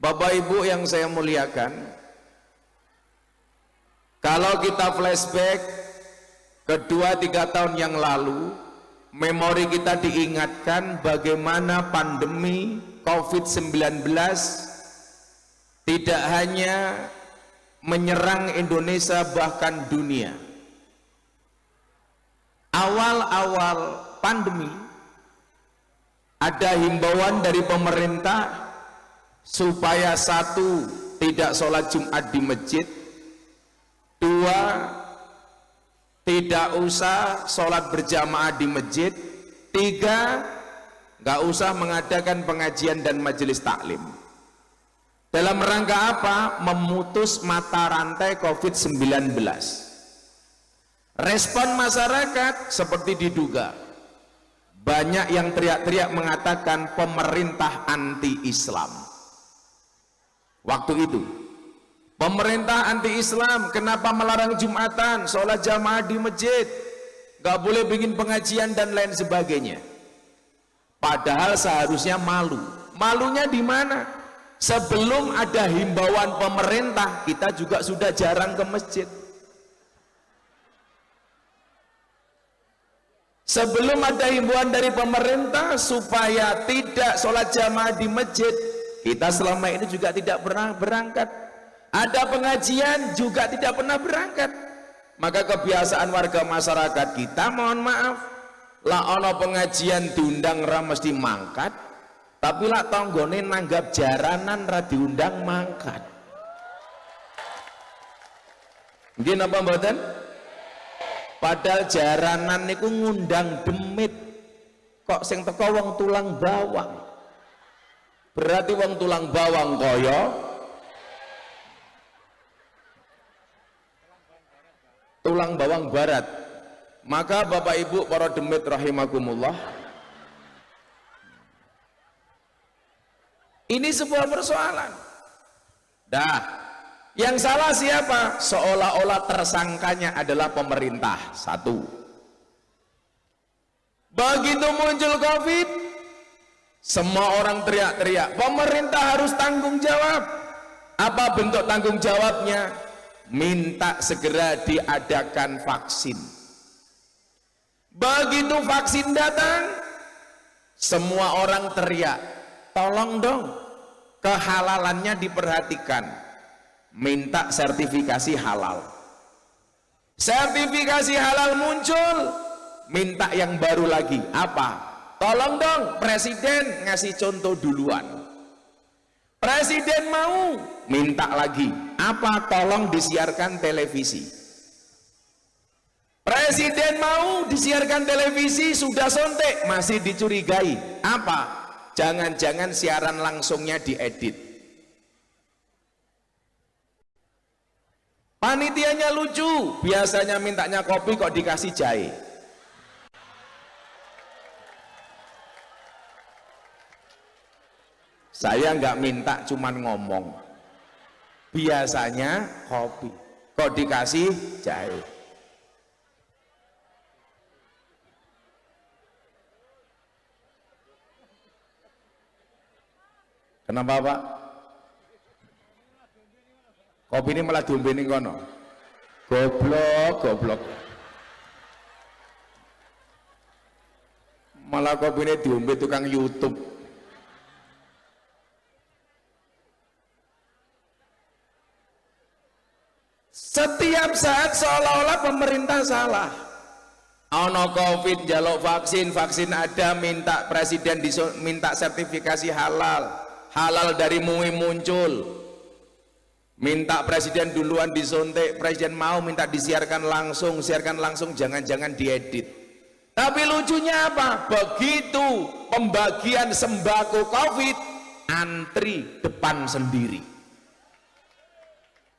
Bapak Ibu yang saya muliakan, kalau kita flashback ke 2-3 tahun yang lalu, memori kita diingatkan bagaimana pandemi COVID-19 tidak hanya menyerang Indonesia bahkan dunia. Awal-awal pandemi ada himbauan dari pemerintah supaya 1, tidak sholat Jumat di masjid, 2, tidak usah sholat berjamaah di masjid, 3, nggak usah mengadakan pengajian dan majelis taklim. Dalam rangka apa? Memutus mata rantai COVID-19. Respon masyarakat seperti diduga, banyak yang teriak-teriak mengatakan pemerintah anti-Islam. Waktu itu pemerintah anti-Islam, kenapa melarang Jumatan, sholat jamaah di masjid, gak boleh bikin pengajian dan lain sebagainya. Padahal seharusnya malu. Malunya di mana? Sebelum ada himbauan pemerintah, kita juga sudah jarang ke masjid. Sebelum ada himbauan dari pemerintah supaya tidak sholat jamaah di masjid, kita selama ini juga tidak pernah berangkat. Ada pengajian juga tidak pernah berangkat. Maka kebiasaan warga masyarakat kita, mohon maaf, lah ono pengajian diundang ra mesti mangkat, tapi lah tonggone nanggap jaranan ra diundang mangkat. Nggih napa mboten? Padahal jaranan niku ngundang demit, kok sing teko wong tulang bawang. Berarti wong tulang bawang kaya tulang bawang barat. Maka Bapak Ibu para demit rahimakumullah, ini sebuah persoalan. Yang salah siapa? Seolah-olah tersangkanya adalah pemerintah. 1. Begitu muncul COVID, semua orang teriak-teriak, pemerintah harus tanggung jawab. Apa bentuk tanggung jawabnya? Minta segera diadakan vaksin. Begitu vaksin datang, semua orang teriak, tolong dong kehalalannya diperhatikan. Minta sertifikasi halal. Sertifikasi halal muncul, minta yang baru lagi. Apa? Tolong dong presiden ngasih contoh duluan. Presiden mau, minta lagi. Apa? Tolong disiarkan televisi. Presiden mau disiarkan televisi, sudah sontek, masih dicurigai. Apa? Jangan-jangan siaran langsungnya diedit. Panitianya lucu, biasanya mintanya kopi kok dikasih jahe. Saya nggak minta, cuman ngomong. Biasanya kopi kok dikasih jahe. Kenapa Pak? Kopi ini malah diombeni kono. Goblok. Malah kopi ini diombe tukang YouTube. Setiap saat seolah-olah pemerintah salah. Ono COVID, jaluk vaksin ada, minta presiden minta sertifikasi halal dari MUI muncul. Minta presiden duluan disuntik, presiden mau minta disiarkan langsung, jangan-jangan diedit. Tapi lucunya apa? Begitu pembagian sembako COVID, antri depan sendiri.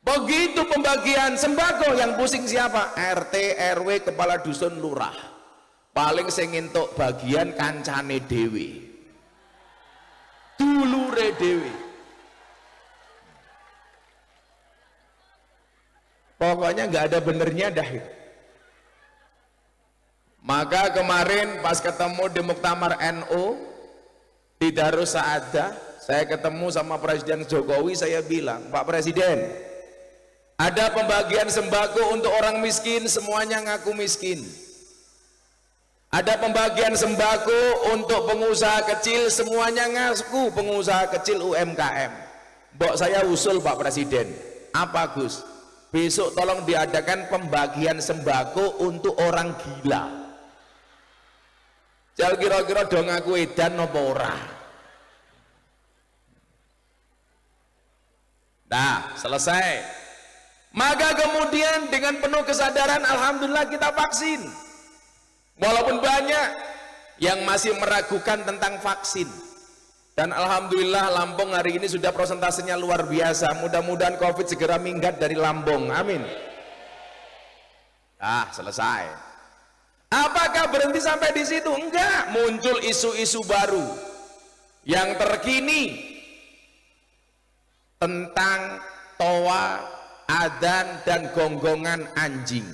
Begitu pembagian sembako, yang pusing siapa? RT, RW, kepala dusun, lurah. Paling sing entuk bagian kancane dhewe, dulure dhewe. Pokoknya nggak ada benernya dah. Maka kemarin pas ketemu di Muktamar NU di Darus Saadah, saya ketemu sama Presiden Jokowi, saya bilang, Pak Presiden, ada pembagian sembako untuk orang miskin, semuanya ngaku miskin. Ada pembagian sembako untuk pengusaha kecil, semuanya ngaku pengusaha kecil UMKM. Mbok saya usul Pak Presiden, apa Gus? Besok tolong diadakan pembagian sembako untuk orang gila. Jal kira-kira dong aku edan apa ora? Nah, selesai. Maka kemudian dengan penuh kesadaran, alhamdulillah kita vaksin. Walaupun banyak yang masih meragukan tentang vaksin. Dan alhamdulillah Lampung hari ini sudah prosentasenya luar biasa. Mudah-mudahan COVID segera minggat dari Lampung. Amin. Ah, selesai. Apakah berhenti sampai di situ? Enggak, muncul isu-isu baru yang terkini tentang toa, adzan dan gonggongan anjing.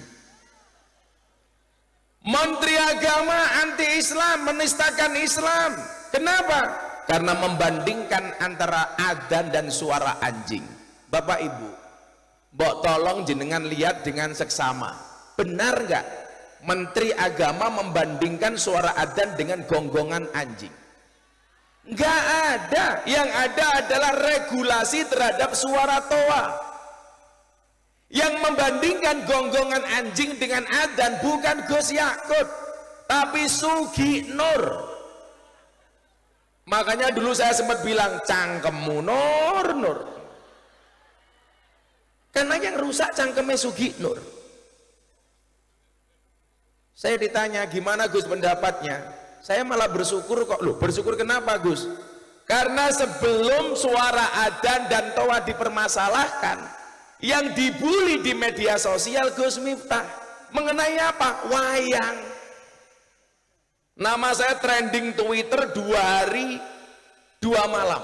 Menteri Agama anti-Islam, menistakan Islam. Kenapa? Karena membandingkan antara adzan dan suara anjing. Bapak Ibu, mbok tolong jenengan lihat dengan seksama. Benar nggak Menteri Agama membandingkan suara adzan dengan gonggongan anjing? Nggak ada. Yang ada adalah regulasi terhadap suara toa. Yang membandingkan gonggongan anjing dengan adzan bukan Gus Yakut, tapi Sugi Nur. Makanya dulu saya sempat bilang, cangkemmu Nur, Nur. Karena yang rusak cangkemnya Sugi Nur. Saya ditanya, gimana Gus pendapatnya? Saya malah bersyukur kok. Loh, bersyukur kenapa Gus? Karena sebelum suara adzan dan toa dipermasalahkan, yang dibully di media sosial Gus Miftah mengenai apa? Wayang. Nama saya trending Twitter 2 hari 2 malam.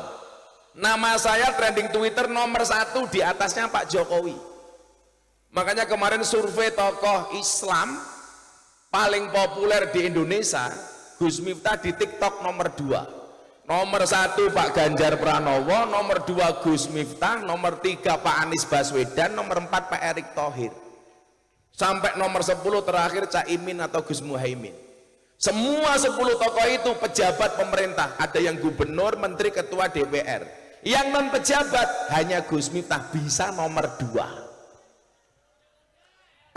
Nama saya trending Twitter nomor 1, di atasnya Pak Jokowi. Makanya kemarin survei tokoh Islam paling populer di Indonesia, Gus Miftah di TikTok nomor 2. Nomor 1 Pak Ganjar Pranowo, nomor 2 Gus Miftah, nomor 3 Pak Anies Baswedan, nomor 4 Pak Erick Thohir. Sampai nomor 10 terakhir Caimin atau Gus Muhaimin. Semua 10 tokoh itu pejabat pemerintah, ada yang gubernur, menteri, ketua DPR. Yang non pejabat hanya Gus Miftah bisa nomor 2.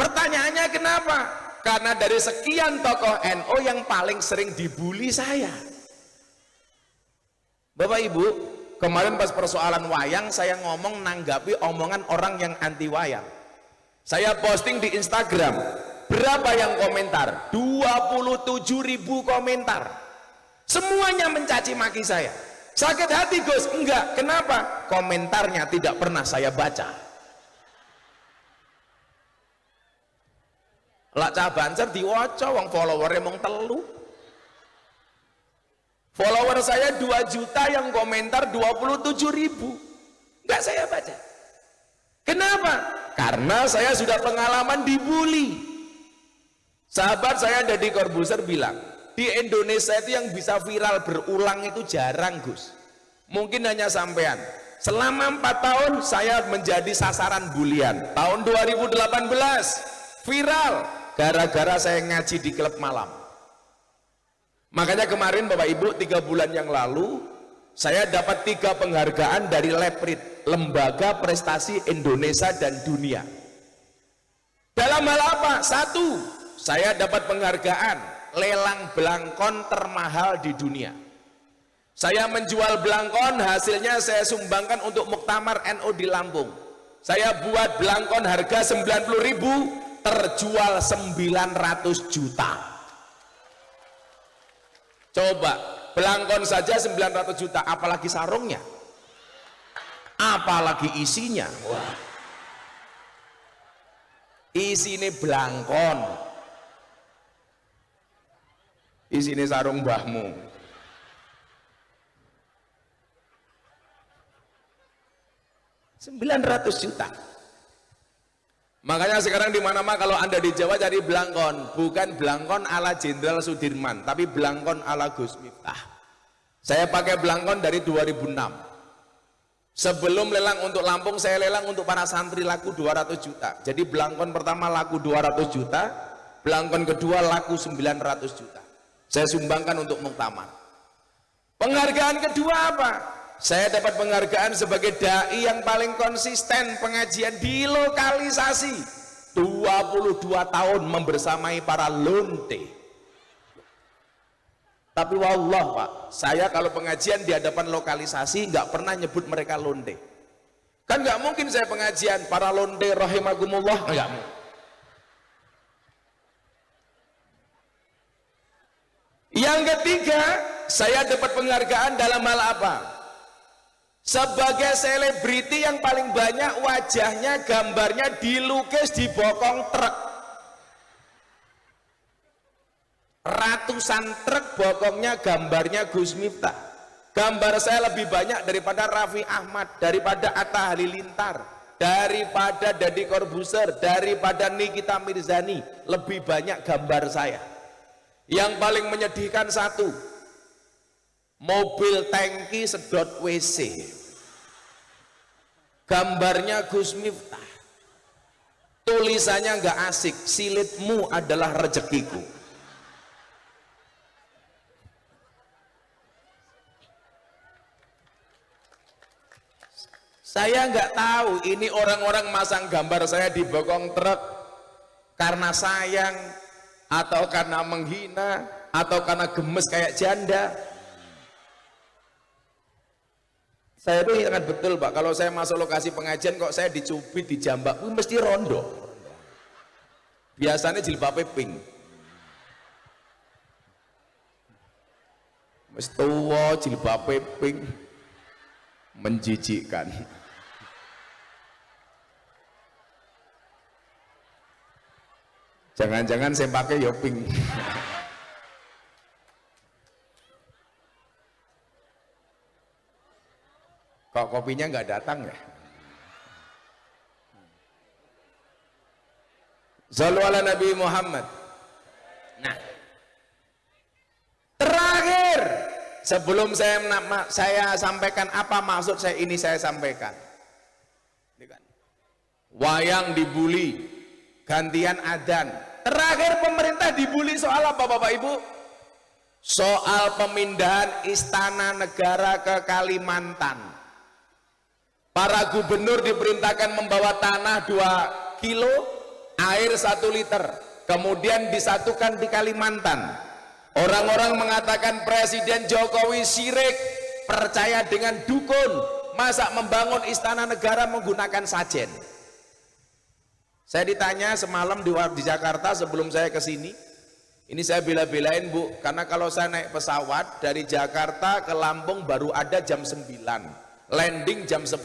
Pertanyaannya kenapa? Karena dari sekian tokoh NU yang paling sering dibully saya. Bapak Ibu, kemarin pas persoalan wayang saya ngomong nanggapi omongan orang yang anti wayang. Saya posting di Instagram, berapa yang komentar? 27.000 komentar. Semuanya mencaci maki saya. Sakit hati Gus? Enggak. Kenapa? Komentarnya tidak pernah saya baca. Lak cah banser diwaca wong followernya mung 3. Follower saya 2 juta, yang komentar 27.000. Enggak saya baca. Kenapa? Karena saya sudah pengalaman dibully. Sahabat saya Deddy Corbuzier bilang, di Indonesia itu yang bisa viral berulang itu jarang Gus. Mungkin hanya sampean. Selama 4 tahun saya menjadi sasaran bulian. Tahun 2018 viral gara-gara saya ngaji di klub malam. Makanya kemarin Bapak Ibu 3 bulan yang lalu saya dapat 3 penghargaan dari LEPRID, Lembaga Prestasi Indonesia dan Dunia. Dalam hal apa? 1, saya dapat penghargaan lelang belangkon termahal di dunia. Saya menjual belangkon, hasilnya saya sumbangkan untuk Muktamar NU di Lampung. Saya buat belangkon harga 90.000, terjual 900 juta. Coba, belangkon saja 900 juta, apalagi sarungnya, apalagi isinya. Wah, isine belangkon, isine sarung mbahmu. 900 juta. Makanya sekarang di mana-mana kalau Anda di Jawa cari belangkon, bukan belangkon ala Jenderal Sudirman, tapi belangkon ala Gus Miftah. Saya pakai belangkon dari 2006. Sebelum lelang untuk Lampung, saya lelang untuk para santri laku 200 juta. Jadi belangkon pertama laku 200 juta, belangkon kedua laku 900 juta. Saya sumbangkan untuk muktamar. Penghargaan kedua apa? Saya dapat penghargaan sebagai dai yang paling konsisten pengajian di lokalisasi. 22 tahun membersamai para lonte. Tapi wallah Pak, saya kalau pengajian di hadapan lokalisasi nggak pernah nyebut mereka lonte. Kan nggak mungkin saya pengajian para lonte rahimakumullah, nggak mungkin. Yang ketiga, saya dapat penghargaan dalam hal apa? Sebagai selebriti yang paling banyak wajahnya, gambarnya dilukis di bokong truk. Ratusan truk bokongnya gambarnya Gus Miftah. Gambar saya lebih banyak daripada Raffi Ahmad, daripada Atta Halilintar, daripada Deddy Corbuzier, daripada Nikita Mirzani. Lebih banyak gambar saya. Yang paling menyedihkan satu, mobil tangki sedot WC, gambarnya Gus Miftah, tulisannya nggak asik, silitmu adalah rezekiku. Saya nggak tahu ini orang-orang masang gambar saya di bokong truk karena sayang, atau karena menghina, atau karena gemes kayak janda. Saya itu ingat betul Pak, kalau saya masuk lokasi pengajian kok saya dicubit, dijambak, mesti rondo. Biasanya jilbabnya pink. Mesti tua jilbabnya pink, menjijikkan. Jangan-jangan saya pakai ya pink. Kok kopinya nggak datang ya? Shallu ala Nabi Muhammad. Nah, terakhir sebelum saya sampaikan apa maksud saya ini, saya sampaikan. Wayang dibully, gantian adzan. Terakhir pemerintah dibully soal apa Bapak Ibu? Soal pemindahan istana negara ke Kalimantan. Para gubernur diperintahkan membawa tanah 2 kilo, air 1 liter, kemudian disatukan di Kalimantan. Orang-orang mengatakan Presiden Jokowi syirik, percaya dengan dukun, masa membangun istana negara menggunakan sajen. Saya ditanya semalam di Jakarta sebelum saya ke sini. Ini saya bela-belain Bu, karena kalau saya naik pesawat dari Jakarta ke Lampung baru ada jam 9, landing jam 10,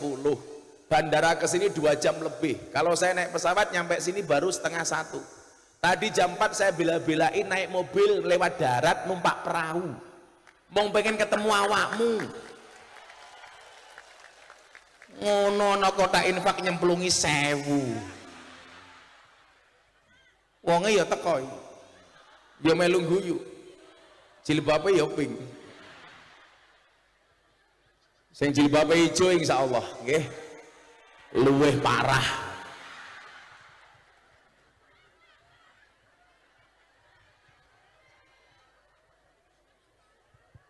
bandara ke sini 2 jam lebih. Kalau saya naik pesawat nyampe sini baru setengah 1. Tadi jam 4 saya bela-belain naik mobil lewat darat, numpak perahu. Mau pengen ketemu awakmu. Ngono kota infak nyemplungi 1000. Wonge ya teko ya melu guyu, jilbabe ya pink, sing jilbabe ijo insyaallah nggih luwih parah.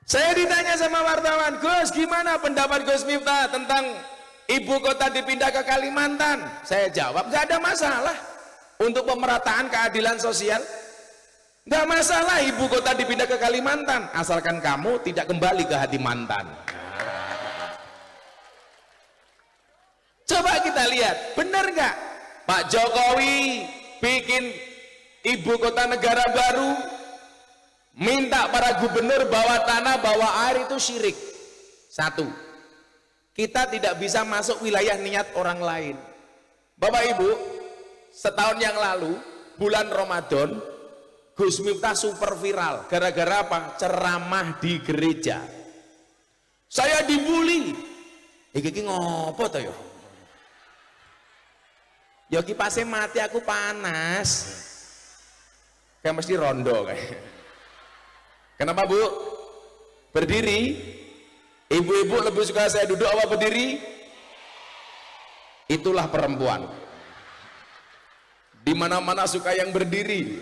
Saya ditanya sama wartawan, Gus gimana pendapat Gus Miftah tentang ibu kota dipindah ke Kalimantan? Saya jawab nggak ada masalah. Untuk pemerataan keadilan sosial nggak masalah ibu kota dipindah ke Kalimantan, asalkan kamu tidak kembali ke hati mantan. Coba kita lihat, benar nggak Pak Jokowi bikin ibu kota negara baru, minta para gubernur bawa tanah bawa air, itu syirik. Satu, kita tidak bisa masuk wilayah niat orang lain. Bapak Ibu, setahun yang lalu bulan Ramadan Gus Miftah super viral gara-gara apa? Ceramah di gereja. Saya dibully. Iki ngopo to ya? Ya kipasnya mati, aku panas. Kayak mesti rondo kayak. Kenapa Bu? Berdiri. Ibu-ibu lebih suka saya duduk apa berdiri? Itulah perempuan. Di mana-mana suka yang berdiri.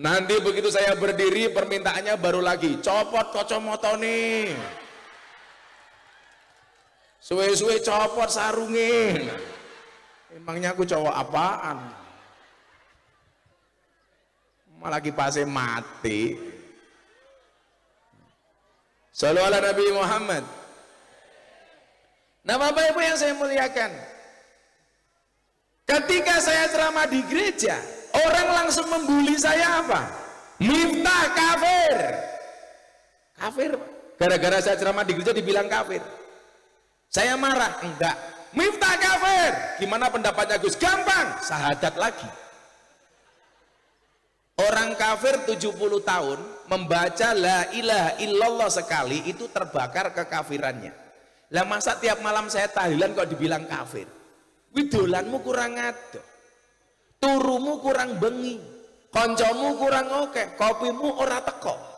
Nanti begitu saya berdiri, permintaannya baru lagi, copot kacamata nih. Suwe-suwe copot sarungin. Emangnya aku cowok apaan? Malah kipasnya mati. Shallallahu ala Nabi Muhammad. Nah, Bapak Ibu yang saya muliakan, ketika saya ceramah di gereja, orang langsung membuli saya apa? Miftah kafir. Kafir. Gara-gara saya ceramah di gereja dibilang kafir. Saya marah, enggak. Miftah kafir. Gimana pendapatnya Gus? Gampang, syahadat lagi. Orang kafir 70 tahun membaca la ilaha illallah sekali itu terbakar kekafirannya. Lah masa tiap malam saya tahlilan kok dibilang kafir? Widolanmu kurang ado, turumu kurang bengi, koncomu kurang oke, kopimu ora teko.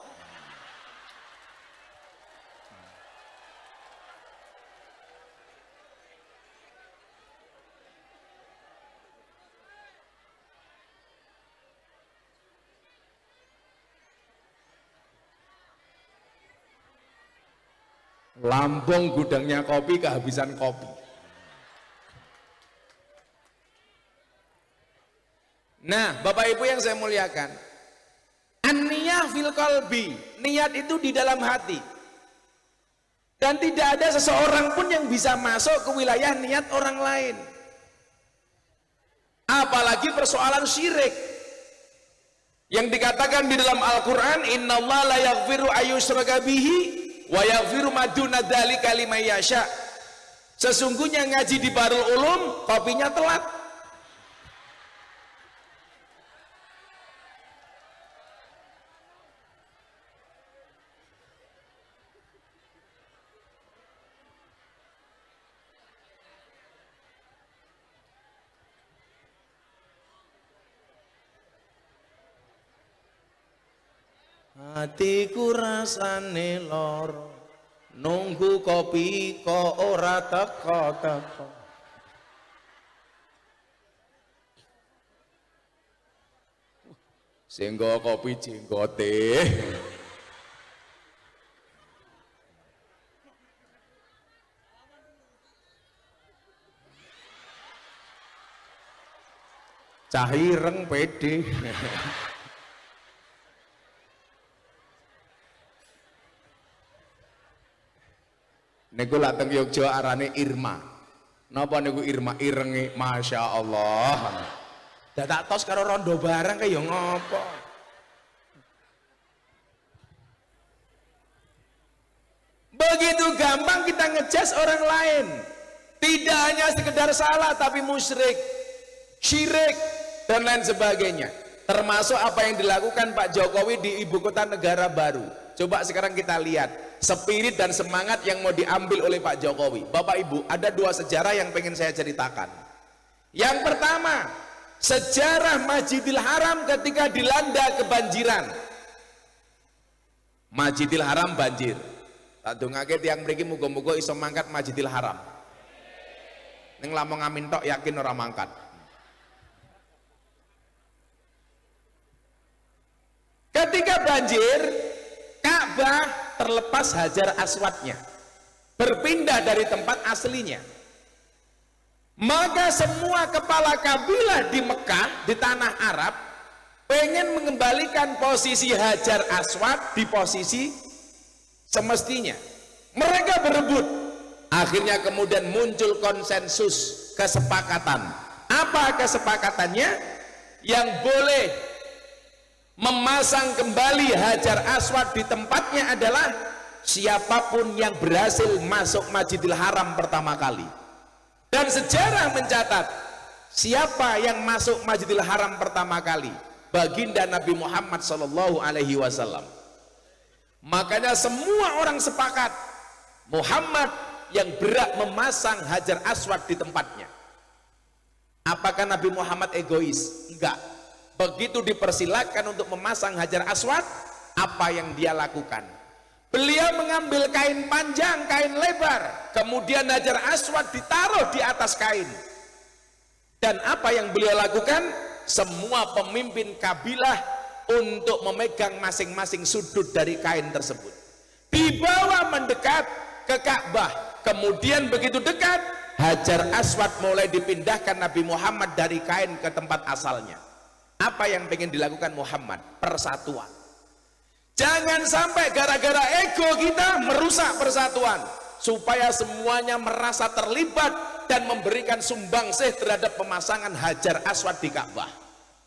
Lampung gudangnya kopi kehabisan kopi. Nah, Bapak Ibu yang saya muliakan, an-niyah fil qalbi, niat itu di dalam hati. Dan tidak ada seseorang pun yang bisa masuk ke wilayah niat orang lain. Apalagi persoalan syirik. Yang dikatakan di dalam Al-Qur'an, innallaha la yaghfiru ayyushraka bihi wa yaghfiru ma duna dzalika liman yasha. Sesungguhnya ngaji di Darul Ulum kopinya telat. Hatiku rasane loro, nunggu kopi kok ora teko-teko. Sehingga kopi jenggote. Cah ireng pede. Niku lateng Yogya arane Irma. Napa niku Irma irenge Masya Allah. Dadak tos karo rondo barang kaya ngopo. Begitu gampang kita ngejudge orang lain. Tidak hanya sekedar salah tapi musyrik, syirik dan lain sebagainya. Termasuk apa yang dilakukan Pak Jokowi di ibu kota negara baru. Coba sekarang kita lihat spirit dan semangat yang mau diambil oleh Pak Jokowi. Bapak Ibu, ada dua sejarah yang pengen saya ceritakan. Yang pertama, sejarah Masjidil Haram ketika dilanda kebanjiran. Masjidil Haram banjir. Tak dongake tiyang mriki muga-muga iso mangkat Masjidil Haram. Ning lamun ngamin tok yakin ora mangkat. Ketika banjir, Ka'bah terlepas Hajar Aswadnya, berpindah dari tempat aslinya. Maka semua kepala kabilah di Mekah, di tanah Arab, pengen mengembalikan posisi Hajar Aswad di posisi semestinya. Mereka berebut. Akhirnya kemudian muncul konsensus, kesepakatan. Apa kesepakatannya? Yang boleh memasang kembali Hajar Aswad di tempatnya adalah siapapun yang berhasil masuk Masjidil Haram pertama kali. Dan sejarah mencatat siapa yang masuk Masjidil Haram pertama kali? Baginda Nabi Muhammad SAW. Makanya semua orang sepakat Muhammad yang berhak memasang Hajar Aswad di tempatnya. Apakah Nabi Muhammad egois? Enggak. Begitu dipersilakan untuk memasang Hajar Aswad, apa yang dia lakukan? Beliau mengambil kain panjang, kain lebar, kemudian Hajar Aswad ditaruh di atas kain. Dan apa yang beliau lakukan? Semua pemimpin kabilah untuk memegang masing-masing sudut dari kain tersebut, dibawa mendekat ke Ka'bah. Kemudian begitu dekat, Hajar Aswad mulai dipindahkan Nabi Muhammad dari kain ke tempat asalnya. Apa yang ingin dilakukan Muhammad? Persatuan. Jangan sampai gara-gara ego kita merusak persatuan, supaya semuanya merasa terlibat dan memberikan sumbangsih terhadap pemasangan Hajar Aswad di Ka'bah.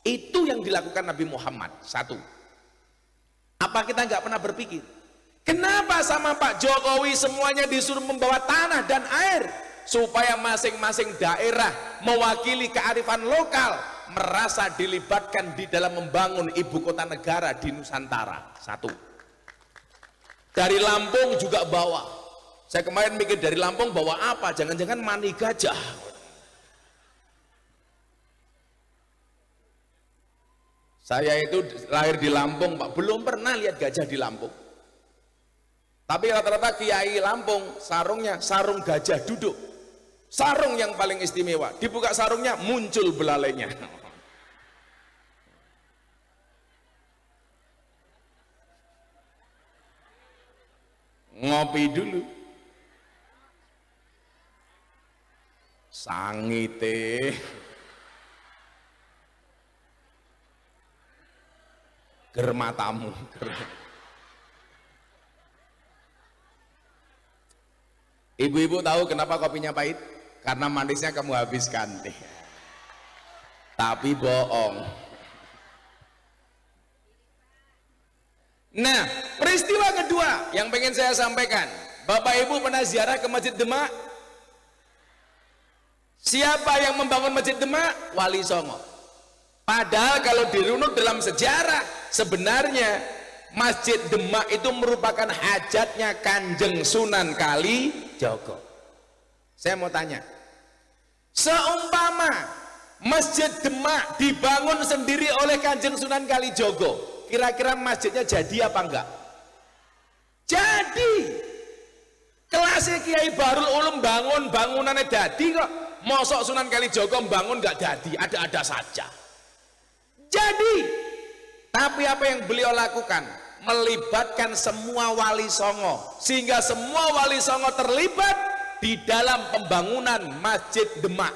Itu yang dilakukan Nabi Muhammad. Satu. Apa kita nggak pernah berpikir, kenapa sama Pak Jokowi semuanya disuruh membawa tanah dan air, supaya masing-masing daerah mewakili kearifan lokal merasa dilibatkan di dalam membangun ibu kota negara di Nusantara. Satu. Dari Lampung juga bawa. Saya kemarin mikir, dari Lampung bawa apa? Jangan-jangan mani gajah. Saya itu lahir di Lampung, Pak, belum pernah lihat gajah di Lampung. Tapi rata-rata kiai Lampung sarungnya sarung gajah duduk. Sarung yang paling istimewa. Dibuka sarungnya muncul belalainya. Ngopi dulu. Sangite. Germatamu. Ibu-ibu tahu kenapa kopinya pahit? Karena manisnya kamu habiskan. Tapi bohong. Nah, peristiwa kedua yang pengen saya sampaikan, Bapak Ibu pernah ziarah ke Masjid Demak? Siapa yang membangun Masjid Demak? Wali Songo. Padahal kalau dirunut dalam sejarah, sebenarnya Masjid Demak itu merupakan hajatnya Kanjeng Sunan Kalijogo. Saya mau tanya, seumpama Masjid Demak dibangun sendiri oleh Kanjeng Sunan Kalijogo, kira-kira masjidnya jadi apa enggak? Jadi. Kelasnya Kiai Bahrul Ulum bangun bangunannya jadi kok. Mosok Sunan Kalijogo bangun enggak jadi, ada-ada saja. Jadi, tapi apa yang beliau lakukan? Melibatkan semua wali songo, sehingga semua wali songo terlibat di dalam pembangunan Masjid Demak.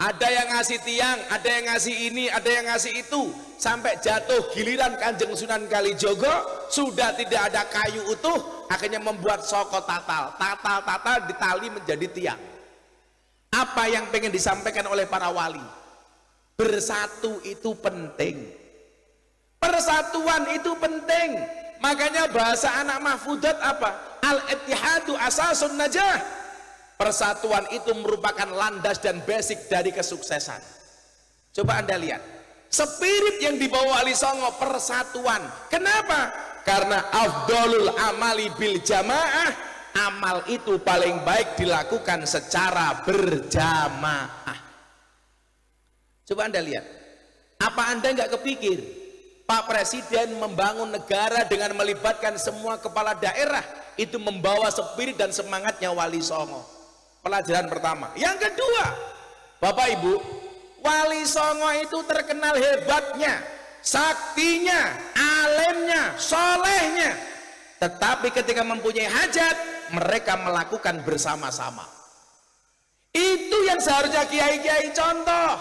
Ada yang ngasih tiang, ada yang ngasih ini, ada yang ngasih itu, sampai jatuh giliran Kanjeng Sunan Kalijogo sudah tidak ada kayu utuh, akhirnya membuat soko tatal ditali menjadi tiang. Apa yang pengen disampaikan oleh para wali? Bersatu itu penting, persatuan itu penting. Makanya bahasa anak mahfudat apa? Al-ittihadu asasun najah. Persatuan itu merupakan landas dan basic dari kesuksesan. Coba Anda lihat spirit yang dibawa Wali Songo, persatuan. Kenapa? Karena afdolul amali bil jamaah. Amal itu paling baik dilakukan secara berjamaah. Coba Anda lihat, apa Anda nggak kepikir Pak Presiden membangun negara dengan melibatkan semua kepala daerah, itu membawa spirit dan semangatnya Wali Songo. Pelajaran pertama. Yang kedua, Bapak Ibu, Wali Songo itu terkenal hebatnya, saktinya, alemnya, solehnya. Tetapi ketika mempunyai hajat, mereka melakukan bersama-sama. Itu yang seharusnya kiai-kiai contoh.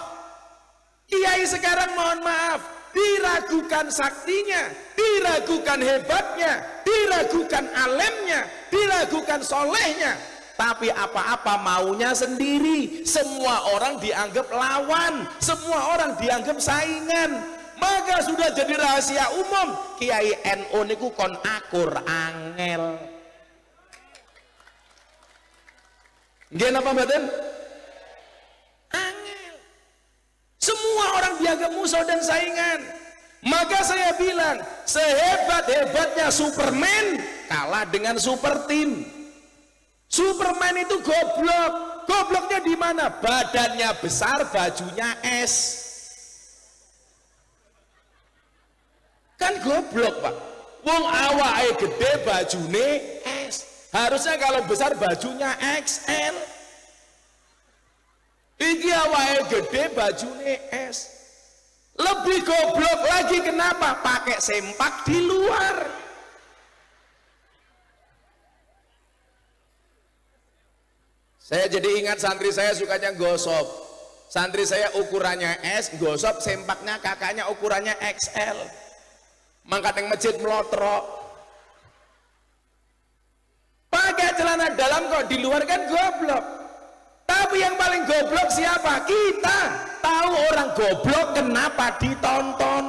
Kiai sekarang mohon maaf, diragukan saktinya, diragukan hebatnya, diragukan alemnya, diragukan solehnya. Tapi apa-apa maunya sendiri. Semua orang dianggap lawan, semua orang dianggap saingan. Maka sudah jadi rahasia umum, Kiai NU niku kon akur angel. Nggih napa mboten? Angel. Semua orang dianggap musuh dan saingan. Maka saya bilang, sehebat-hebatnya Superman kalah dengan super team. Superman itu goblok. Gobloknya di mana? Badannya besar, bajunya es. Kan goblok Pak. Wong awake gede bajune S. Harusnya kalau besar bajunya XL. Iki awake gede bajune S. Lebih goblok lagi kenapa? Pakai sempak di luar. Saya jadi ingat santri saya sukanya gosop. Santri saya ukurannya S, gosop sempaknya kakaknya ukurannya XL. Mangkat yang masjid melotrok. Pakai celana dalam kok, di luar kan goblok. Tapi yang paling goblok siapa? Kita. Tahu orang goblok kenapa ditonton.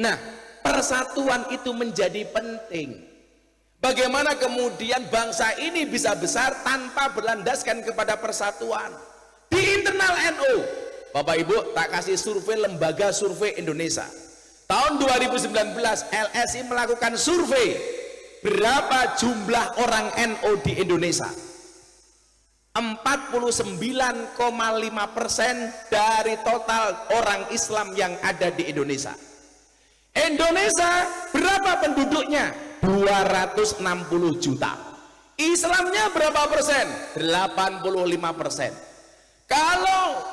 Nah, persatuan itu menjadi penting. Bagaimana kemudian bangsa ini bisa besar tanpa berlandaskan kepada persatuan? Di internal NU, Bapak Ibu tak kasih survei lembaga survei Indonesia. Tahun 2019 LSI melakukan survei berapa jumlah orang NU di Indonesia. 49,5% dari total orang Islam yang ada di Indonesia. Indonesia berapa penduduknya? 260 juta. Islamnya berapa persen? 85%. Kalau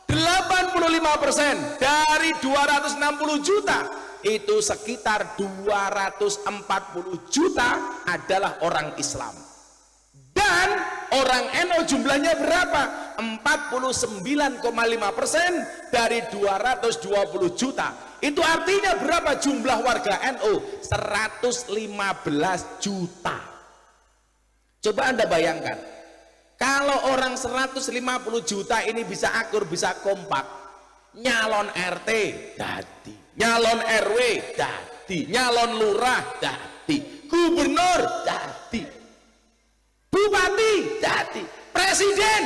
85% dari 260 juta itu sekitar 240 juta adalah orang Islam. Dan orang NU jumlahnya berapa? 49,5% dari 220 juta. Itu artinya berapa jumlah warga NU? 115 juta. Coba Anda bayangkan, kalau orang 150 juta ini bisa akur, bisa kompak, nyalon RT dadi, nyalon RW dadi, nyalon lurah dadi, gubernur dadi, bupati dadi, presiden.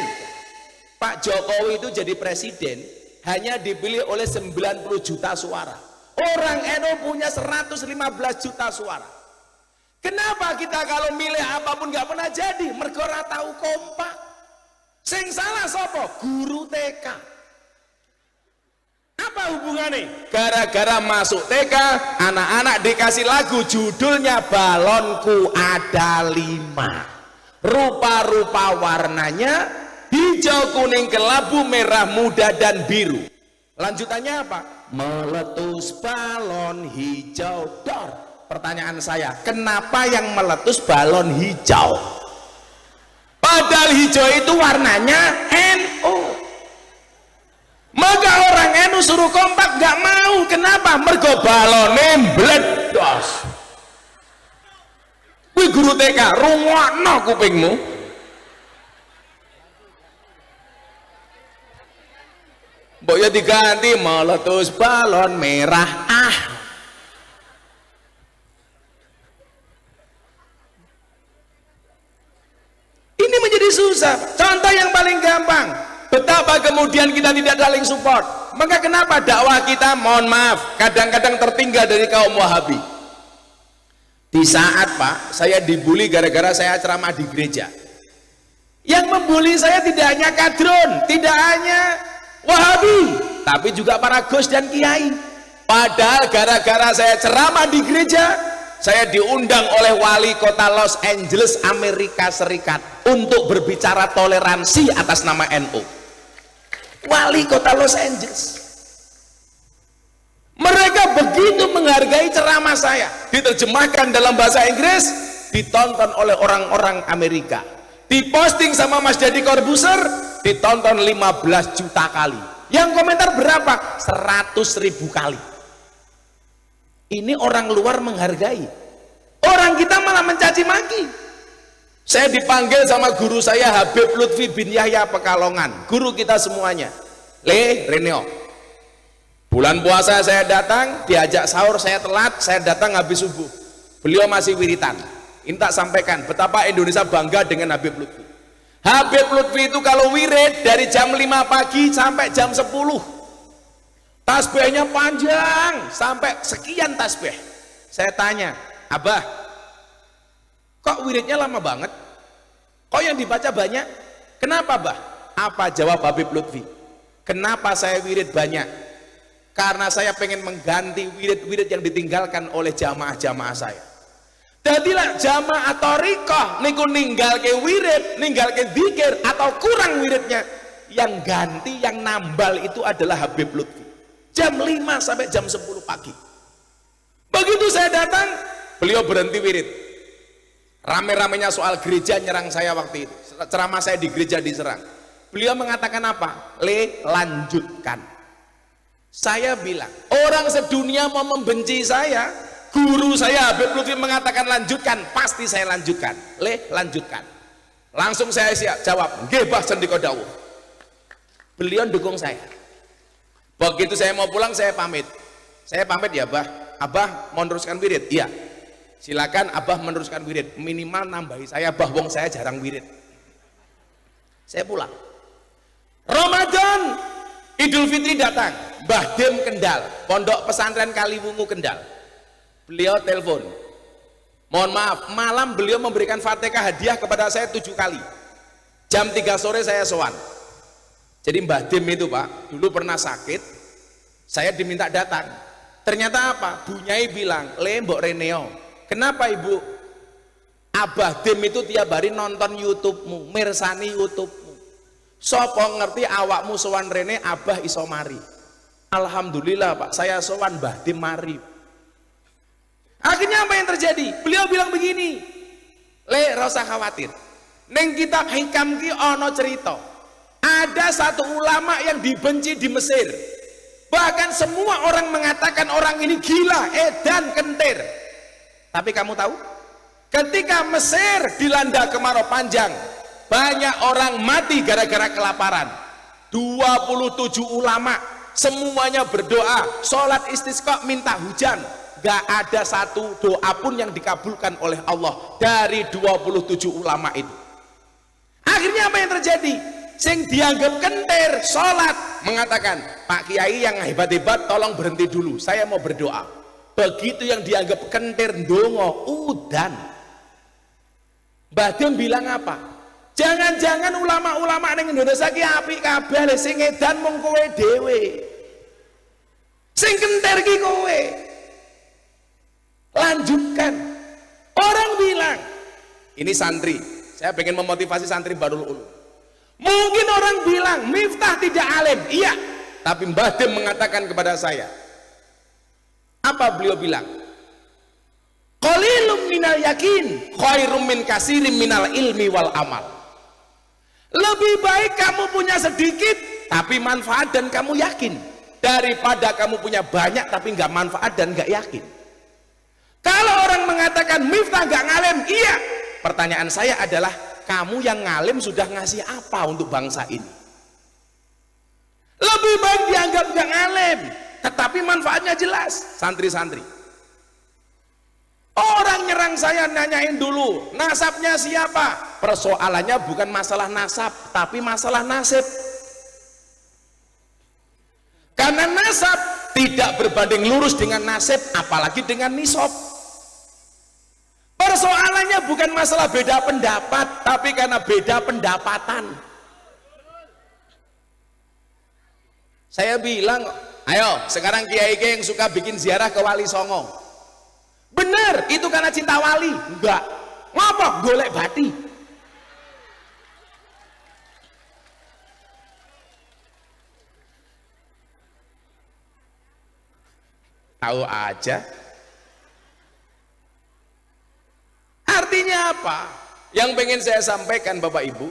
Pak Jokowi itu jadi presiden hanya dipilih oleh 90 juta suara. Orang NU punya 115 juta suara. Kenapa kita kalau milih apapun nggak pernah jadi? Mergo ora tahu kompak. Sing salah sapa? Guru TK. Apa hubungannya? Gara-gara masuk TK, anak-anak dikasih lagu judulnya Balonku Ada 5. Rupa-rupa warnanya hijau, kuning, kelabu, merah, muda, dan biru. Lanjutannya apa? Meletus balon hijau dor. Pertanyaan saya, kenapa yang meletus balon hijau? Padahal hijau itu warnanya NU. Maka orang NU suruh kompak gak mau. Kenapa? Mergo balone mbledos. Kuwi guru TK, rungokno kupingmu. Mbok ya diganti meletus balon merah Ini menjadi susah. Contoh yang paling gampang, betapa kemudian kita tidak saling support. Maka kenapa dakwah kita, mohon maaf, kadang-kadang tertinggal dari kaum Wahabi. Di saat Pak, saya dibully gara-gara saya ceramah di gereja. Yang membuli saya tidak hanya kadrun, tidak hanya Wahabi, tapi juga para gus dan kiai. Padahal gara-gara saya ceramah di gereja, saya diundang oleh wali kota Los Angeles, Amerika Serikat untuk berbicara toleransi atas nama NU. Wali kota Los Angeles. Mereka begitu menghargai ceramah saya, diterjemahkan dalam bahasa Inggris, ditonton oleh orang-orang Amerika, diposting sama Mas Deddy Corbuzier, ditonton 15 juta kali. Yang komentar berapa? 100.000 kali. Ini orang luar menghargai, orang kita malah mencaci maki. Saya dipanggil sama guru saya Habib Lutfi bin Yahya Pekalongan, guru kita semuanya. Reneo, bulan puasa saya datang, diajak sahur saya telat, saya datang habis subuh, beliau masih wiritan. Ini tak sampaikan betapa Indonesia bangga dengan Habib Lutfi. Habib Lutfi itu kalau wirid dari jam 5 pagi sampai jam 10, tasbihnya panjang sampai sekian tasbih. Saya tanya, Abah, kok wiridnya lama banget? Kok yang dibaca banyak? Kenapa, Bah? Apa jawab Habib Lutfi? Kenapa saya wirid banyak? karena saya pengen mengganti wirid-wirid yang ditinggalkan oleh jamaah-jamaah saya. Jadilah jamaah thariqah niku ninggalke wirid, ninggalke dzikir atau kurang wiridnya, yang ganti, yang nambal itu adalah Habib Lutfi. Jam 5 sampai jam 10 pagi. Begitu saya datang, beliau berhenti wirid. Rame-ramenya soal gereja nyerang saya waktu itu. Ceramah saya di gereja diserang. Beliau mengatakan apa? Lanjutkan. Saya bilang, orang sedunia mau membenci saya, guru saya Habib Lutfi mengatakan lanjutkan, pasti saya lanjutkan. Lanjutkan. Langsung saya siap jawab, nggih Bah sendika dawuh. Beliau dukung saya. Begitu saya mau pulang, saya pamit. Saya pamit ya Bah. Abah mau meneruskan wirid? Iya. Silakan Abah meneruskan wirid. Minimal nambahi saya Bah, wong saya jarang wirid. Saya pulang. Ramadan, Idul Fitri datang. Mbah Dem Kendal, Pondok Pesantren Kaliwungu Kendal. Beliau telepon. Mohon maaf, malam beliau memberikan Fatihah hadiah kepada saya 7 kali. Jam 3 sore saya sowan. Jadi Mbah Dem itu Pak, dulu pernah sakit, saya diminta datang. Ternyata apa? Bu Nyai bilang, Mbok Reneo, kenapa Ibu? Abah Dem itu tiap hari nonton YouTube-mu, mirsani YouTube-mu. Sopo ngerti awakmu sowan rene, Abah iso mari. Alhamdulillah Pak, saya sowan Mbah Dem mari. Akhirnya apa yang terjadi? Beliau bilang begini, ra usah khawatir. Neng kitab hikam ki ono cerita. Ada satu ulama yang dibenci di Mesir. Bahkan semua orang mengatakan orang ini gila, edan, kentir. Tapi kamu tahu? Ketika Mesir dilanda kemarau panjang, banyak orang mati gara-gara kelaparan. 27 ulama semuanya berdoa, sholat istisqa minta hujan. Gak ada satu doa pun yang dikabulkan oleh Allah dari 27 ulama itu. Akhirnya apa yang terjadi? Sing dianggap kentir sholat mengatakan, Pak Kiai yang hebat-hebat tolong berhenti dulu, saya mau berdoa. Begitu yang dianggap kentir ndonga udan. Mbah Dem bilang apa? Jangan-jangan ulama-ulama ning Indonesia ki apik kabeh, sing edan mung kowe dhewe. Sing kentir ki kowe. Lanjutkan. Orang bilang, ini santri, saya pengen memotivasi santri Bahrul Ulum. Mungkin orang bilang Miftah tidak alim, iya, tapi Mbah Dem mengatakan kepada saya, apa beliau bilang? Qalilum minal yakin khairum min kasirim minal ilmi wal amal. Lebih baik kamu punya sedikit tapi manfaat dan kamu yakin, daripada kamu punya banyak tapi nggak manfaat dan nggak yakin. Kalau orang mengatakan Miftah nggak ngalim, iya. Pertanyaan saya adalah, kamu yang ngalim sudah ngasih apa untuk bangsa ini? Lebih baik dianggap nggak ngalim, tetapi manfaatnya jelas. Santri-santri, orang nyerang saya nanyain dulu nasabnya siapa. Persoalannya bukan masalah nasab, tapi masalah nasib. Karena nasab tidak berbanding lurus dengan nasib, apalagi dengan nisab. Persoalannya bukan masalah beda pendapat, tapi karena beda pendapatan. Saya bilang, ayo sekarang kiai-kiai yang suka bikin ziarah ke Wali Songo. Bener, itu karena cinta wali? Enggak. Ngapa? Golek bati. Tahu aja. Artinya apa? Yang pengen saya sampaikan Bapak Ibu,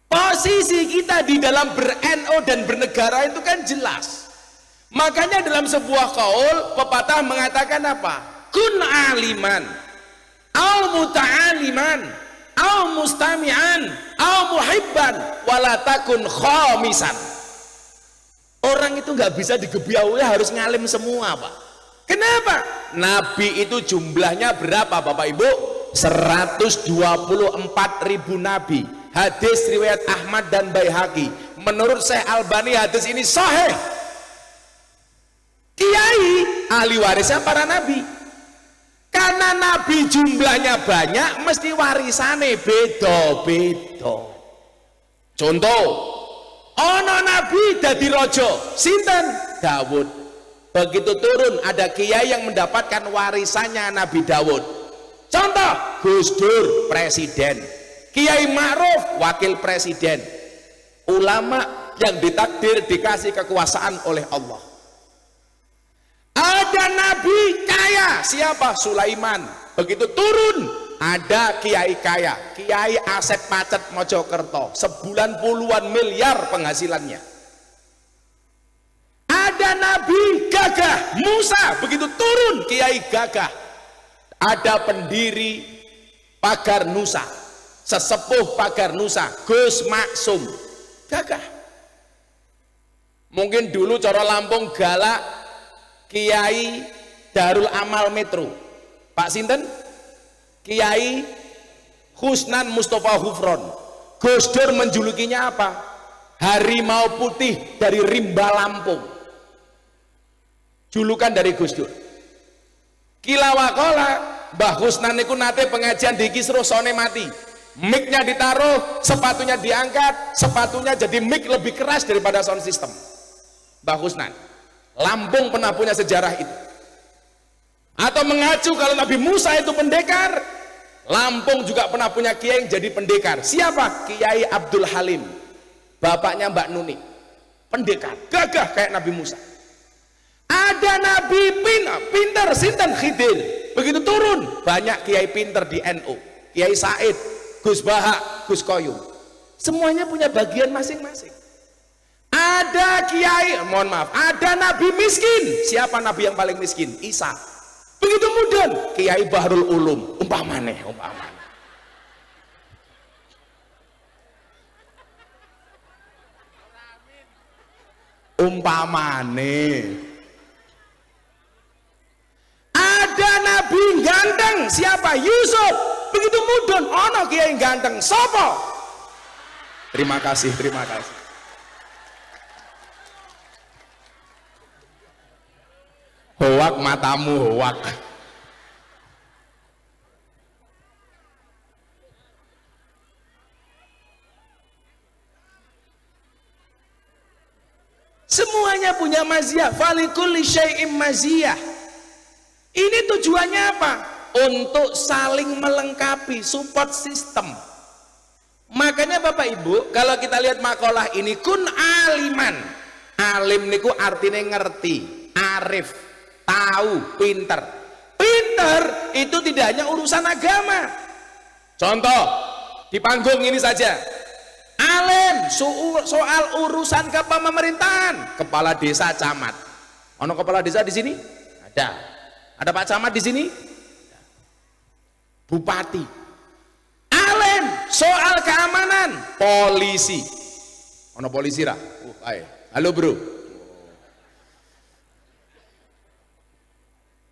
posisi kita di dalam ber-NU dan bernegara itu kan jelas. Makanya dalam sebuah qaul pepatah mengatakan apa? Kun aliman au muta'aliman au mustami'an au muhibban wala takun khamisan. Orang itu nggak bisa digebiaui harus ngalim semua Pak. Kenapa? Nabi itu jumlahnya berapa Bapak Ibu? 124.000 nabi. Hadis riwayat Ahmad dan Baihaqi. Menurut Syekh Albani hadis ini sahih. Kiai ahli warisnya para nabi. Karena nabi jumlahnya banyak, mesti warisannya beda-beda. Contoh, Ono nabi dadi raja, sinten? Daud. Begitu turun ada kiai yang mendapatkan warisannya Nabi Daud. Contoh, Gus Dur presiden, Kiai Ma'ruf wakil presiden, ulama yang ditakdir dikasih kekuasaan oleh Allah. Ada nabi kaya, siapa? Sulaiman. Begitu turun ada kiai kaya, Kiai Asep Pacet Mojokerto, sebulan puluhan miliar penghasilannya. Ada nabi gagah, Musa. Begitu turun kiai gagah, ada pendiri Pagar Nusa, sesepuh Pagar Nusa, Gus Maksum, gagah. Mungkin dulu cara Lampung galak Kiai Darul Amal Metro, Pak sinten? Kiai Husnan Mustafa Hufron. Gus Dur menjulukinya apa? Harimau putih dari rimba Lampung. Julukan dari Gus Dur. Kilawakola Mbah Husnan niku nate pengajian di Kisruh sone mati. Mic-nya ditaruh, sepatunya diangkat, sepatunya jadi mic lebih keras daripada sound system. Mbah Husnan. Lampung pernah punya sejarah itu. Atau mengacu kalau Nabi Musa itu pendekar, Lampung juga pernah punya kiai yang jadi pendekar. Siapa? Kiai Abdul Halim, bapaknya Mbak Nuni, pendekar, gagah kayak Nabi Musa. Ada nabi pinter, sinten? Khidir. Begitu turun banyak kiai pinter di NU, Kiai Said, Gus Bahak, Gus Koyum, semuanya punya bagian masing-masing. Ada kiai, mohon maaf, ada nabi miskin. Siapa nabi yang paling miskin? Isa. Begitu mudun Kiai Bahrul Ulum, umpamane. Ada nabi ganteng, siapa? Yusuf. Begitu mudun ono kiai ganteng, sopo? Terima kasih. Hoak matamu, hoak. Semuanya punya maziyah. Falikulli syai'im maziyah. Ini tujuannya apa? Untuk saling melengkapi, support system. Makanya Bapak Ibu, kalau kita lihat makalah ini, kun aliman. Alim niku artinya ngerti, arif, tahu, pinter. Pinter itu tidak hanya urusan agama. Contoh di panggung ini saja, alim soal urusan kepemerintahan, kepala desa, camat. Ono kepala desa di sini? Ada Pak Camat di sini? Bupati. Alim soal keamanan, polisi. Ono polisi ra? Halo bro.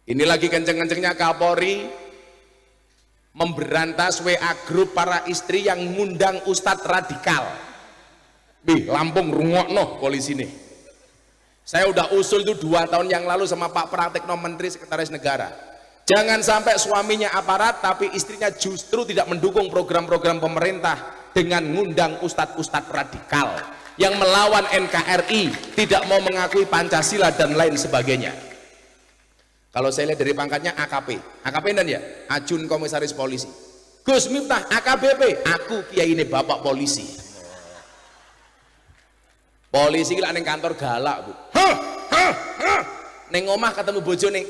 Ini lagi kenceng-kencengnya Kapolri memberantas WA grup para istri yang ngundang ustadz radikal. Lampung rungokno polisi nih. Saya udah usul itu 2 tahun yang lalu sama Pak Pratikno, Menteri Sekretaris Negara. Jangan sampai suaminya aparat tapi istrinya justru tidak mendukung program-program pemerintah dengan ngundang ustadz-ustadz radikal yang melawan NKRI, tidak mau mengakui Pancasila dan lain sebagainya. Kalau saya lihat dari pangkatnya AKP dan ya, Ajun Komisaris Polisi. Gus Miftah AKBP, aku kiai ini bapak polisi. Polisi gila neng kantor galak bu. Neng omah ketemu bojone.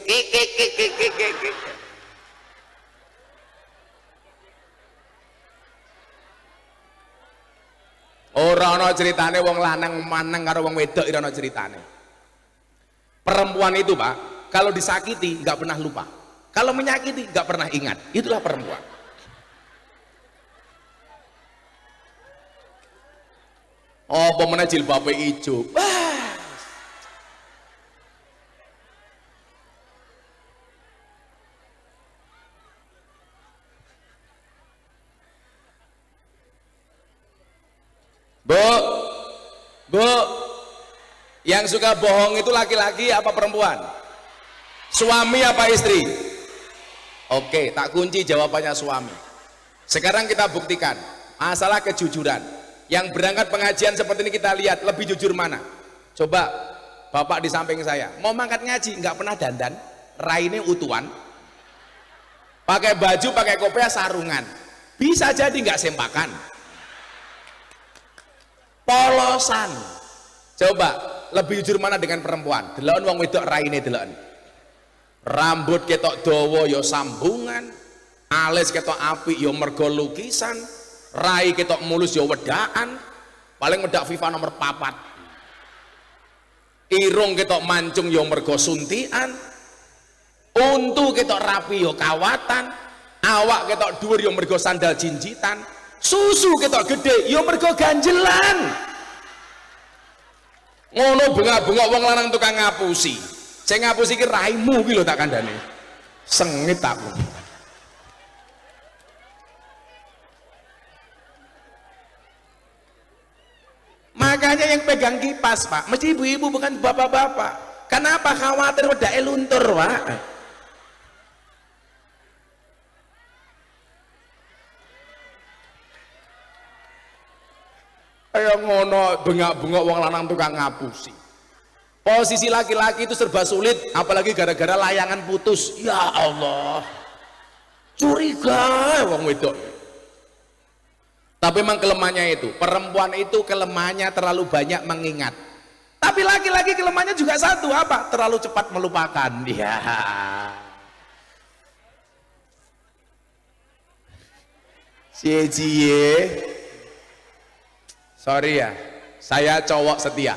Ora ana ceritane wong lanang maneng karo wong wedok ora ana ceritane. Perempuan itu Pak, kalau disakiti nggak pernah lupa, kalau menyakiti nggak pernah ingat. Itulah perempuan. Oh pemenang jilbabnya hijau. Bu, yang suka bohong itu laki-laki apa perempuan? Suami apa istri? Oke, tak kunci jawabannya suami. Sekarang kita buktikan masalah kejujuran. Yang berangkat pengajian seperti ini kita lihat lebih jujur mana? Coba bapak di samping saya mau mangkat ngaji nggak pernah dandan, raine utuhan, pakai baju pakai kopiah sarungan, bisa jadi nggak sempakan, polosan. Coba lebih jujur mana dengan perempuan? Delon wong wedok raine delon, rambut ketok dawa ya sambungan, alis ketok apik ya mergo lukisan, rai ketok mulus ya wedaan, paling wedak FIFA nomor 4, irung ketok mancung ya mergo suntian, untu ketok rapi ya kawatan, awak ketok dhuwur ya mergo sandal jinjitan, susu ketok gede ya mergo ganjelan. Ngono bengak-bengok wong lanang tukang ngapusi, sing ngapusi ki raimu ki lho tak kandhane, sengit aku. Makanya yang pegang kipas pak, mesti ibu-ibu bukan bapak-bapak. Kenapa? Khawatir wedake luntur pak. Ayo ngono bengak-bengok wong lanang tukang ngapusi. Posisi laki-laki itu serba sulit, apalagi gara-gara layangan putus. Ya Allah, curiga wong wedok. Tapi memang kelemahannya itu, perempuan itu kelemahannya terlalu banyak mengingat. Tapi laki-laki kelemahannya juga satu, apa? Terlalu cepat melupakan. Ya. Cie-cie. Sorry ya, saya cowok setia.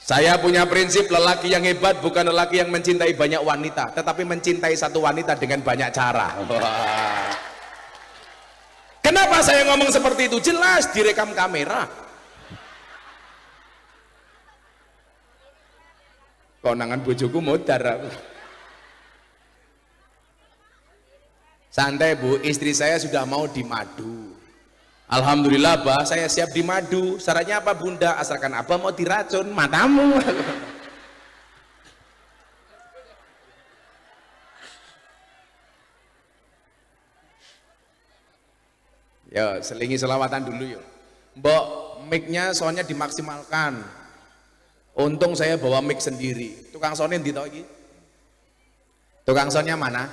Saya punya prinsip lelaki yang hebat bukan lelaki yang mencintai banyak wanita, tetapi mencintai satu wanita dengan banyak cara. Kenapa saya ngomong seperti itu? Jelas direkam kamera. Konangan bojoku modar aku. Santai bu, istri saya sudah mau dimadu. Alhamdulillah bah, saya siap dimadu. Syaratnya apa bunda? Asalkan abah mau diracun matamu. Ya, selingi selawatan dulu yuk. Mbok, mic-nya soalnya dimaksimalkan. Untung saya bawa mic sendiri. Tukang soundnya ndi to iki? Tukang soundnya mana?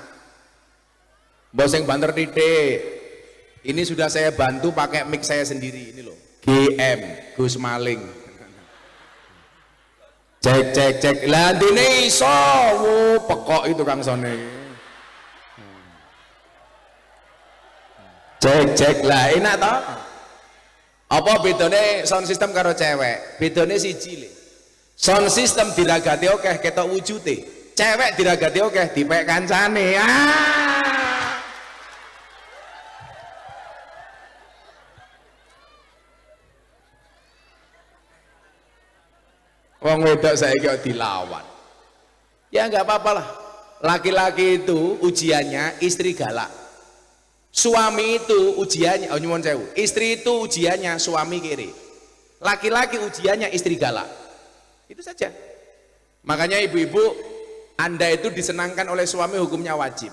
Mbok sing banter titik. Ini sudah saya bantu pakai mic saya sendiri ini loh. GM, Gus Maling. Cek cek cek. Lah ndene iso, wo pekok itu Kang Sone. Cek cek lah enak toh. Apa bedane sound system karo cewek? Bedane siji le. Sound system diragati akeh ketok wujude. Cewek diragati akeh dipek kancane. Wong wedok saiki kok dilawan. Ya enggak apa-apa lah. Laki-laki itu ujiannya istri galak. Suami itu ujiannya, oh nyuwun sewu, istri itu ujiannya suami kiri. Laki-laki ujiannya istri galak. Itu saja. Makanya ibu-ibu, Anda itu disenangkan oleh suami hukumnya wajib.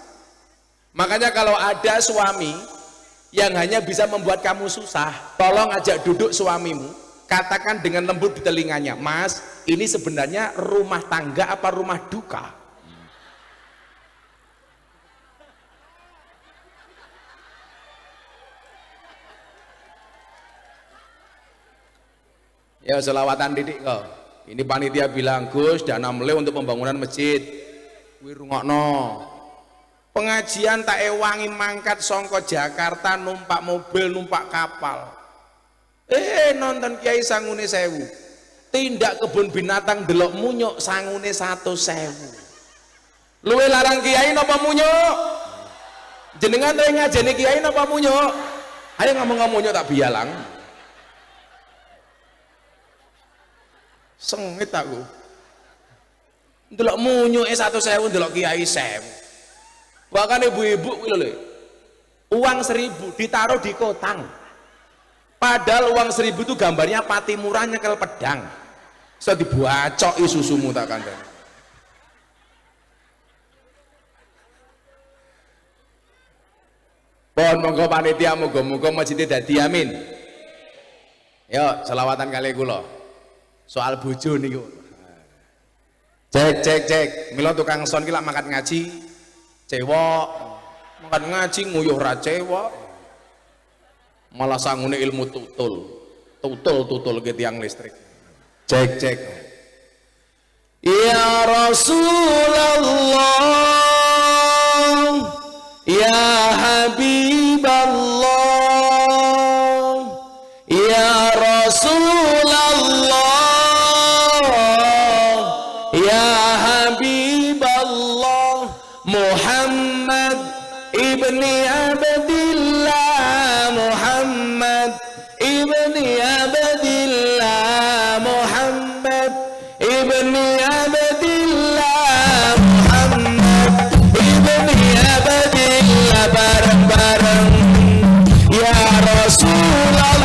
Makanya kalau ada suami yang hanya bisa membuat kamu susah, tolong ajak duduk suamimu, katakan dengan lembut di telinganya, Mas, ini sebenarnya rumah tangga apa rumah duka? Ya selawatan didik kok. Ini panitia bilang, Gus, dana mulai untuk pembangunan masjid. Kuwi rungokno. Pengajian tak ewangi mangkat songko Jakarta numpak mobil, numpak kapal. Nonton Kiai sangune 1000. Tindak kebun binatang delok munyuk sangune 100.000. Luwe larang Kiai napa munyuk? Jenengan rene ngajeni Kiai napa munyuk? Ayo ngomong-ngomong munyuk tak bialang. Sengit aku. Ndelok munyuke 100.000 ndelok Kiai 1000. Bahkan ibu-ibu kuwi lho. Uang 1000 ditaruh di kotang. Padahal uang 1000 itu gambarnya pati murah nyekel pedang. Bisa dibuacoki susumu tak kandhani. Pon monggo panitia muga-muga masjid dadi amin. Yo selawatan kali kula. Soal bojo niku. Cek. Mila tukang son ki lak mangkat ngaji cewek. Mangkat ngaji nguyuh ra cewek. Malah sangune ilmu tutul ke tiang listrik. Cek. Ya Rasulullah, ya Habiballah, ya Rasulullah, ya Habiballah, Muhammad ibni Abdillah, Muhammad ibni Abdillah, Muhammad ibni Abdillah, Muhammad ibni Abdillah, bareng-bareng ya Rasulullah,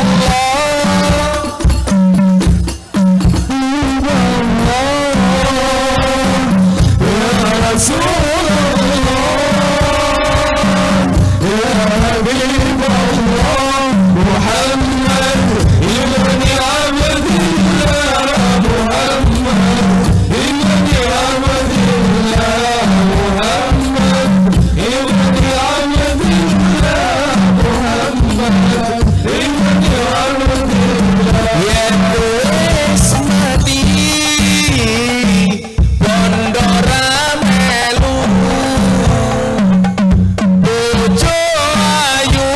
ya Rasulullah, ya Habibullah, Muhammad ibni Abdillah, Muhammad ibni Abdillah, Muhammad ibni Abdillah, Muhammad ibni Abdillah. Ya wis mati bondora melu bojo ayu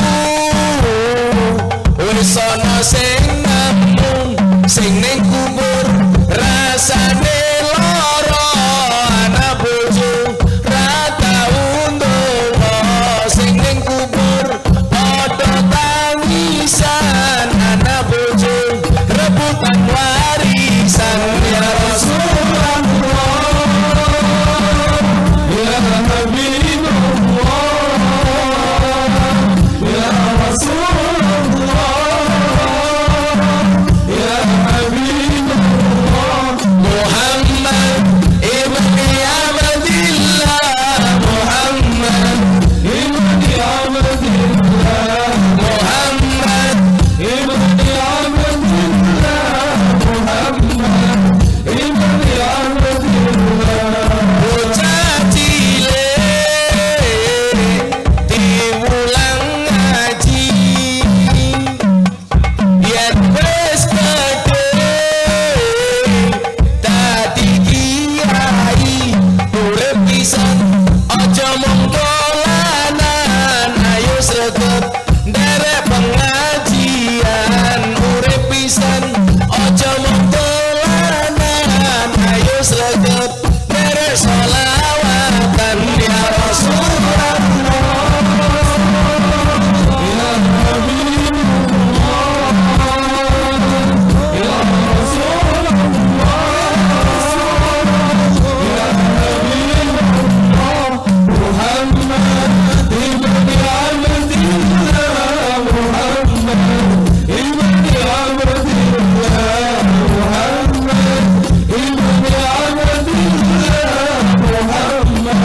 wis ana sing ngamung sing ning kubur rasane lara anak bojo ra tau ndonga sing ning kubur padha tangisan anak bojo rebutan warisan ya Rasulullah, ya Habibullah, ya Rasulullah, ya Habibullah, Muhammad ibni Abdillah, Muhammad ibni Abdillah, Muhammad ibni Abdillah, Muhammad ibni Abdillah. Bocah cilik diulang ngaji yen wis gedhe dadi kiai urip pisan aja mung dolanan ayo sregep nderek pengajian urip pisan aja mung dolanan ayo sregep nderek sholawatan ya Rasulullah, ya Habibullah, ya Rasulullah, ya Habibullah, Muhammad ibni Abdillah, Muhammad ibni Abdillah, Muhammad ibni Abdillah, Muhammad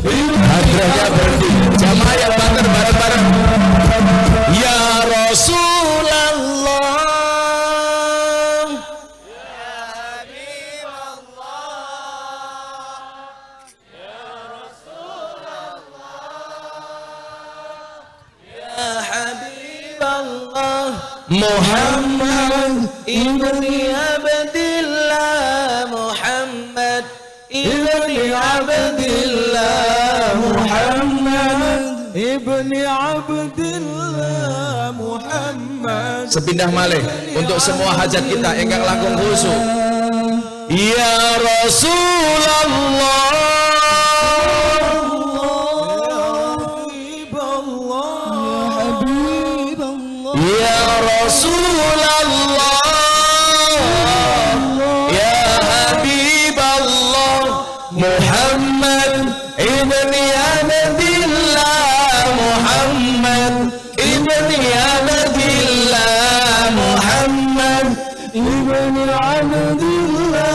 ibni Abdillah. Jamaah yang banter bareng-bareng. Ya Rasulullah, ya Habiballah, Muhammad ibni Abdillah, Muhammad ibni Abdillah, Muhammad ibni Abdillah, Muhammad. Sepindah malih untuk semua hajat kita ingkang langkung khusyuk. Ya Rasulullah, ya Rasulullah, ya Habiballah, Muhammad ibni Abdillah, Muhammad ibni Abdillah, Muhammad ibni Abdillah,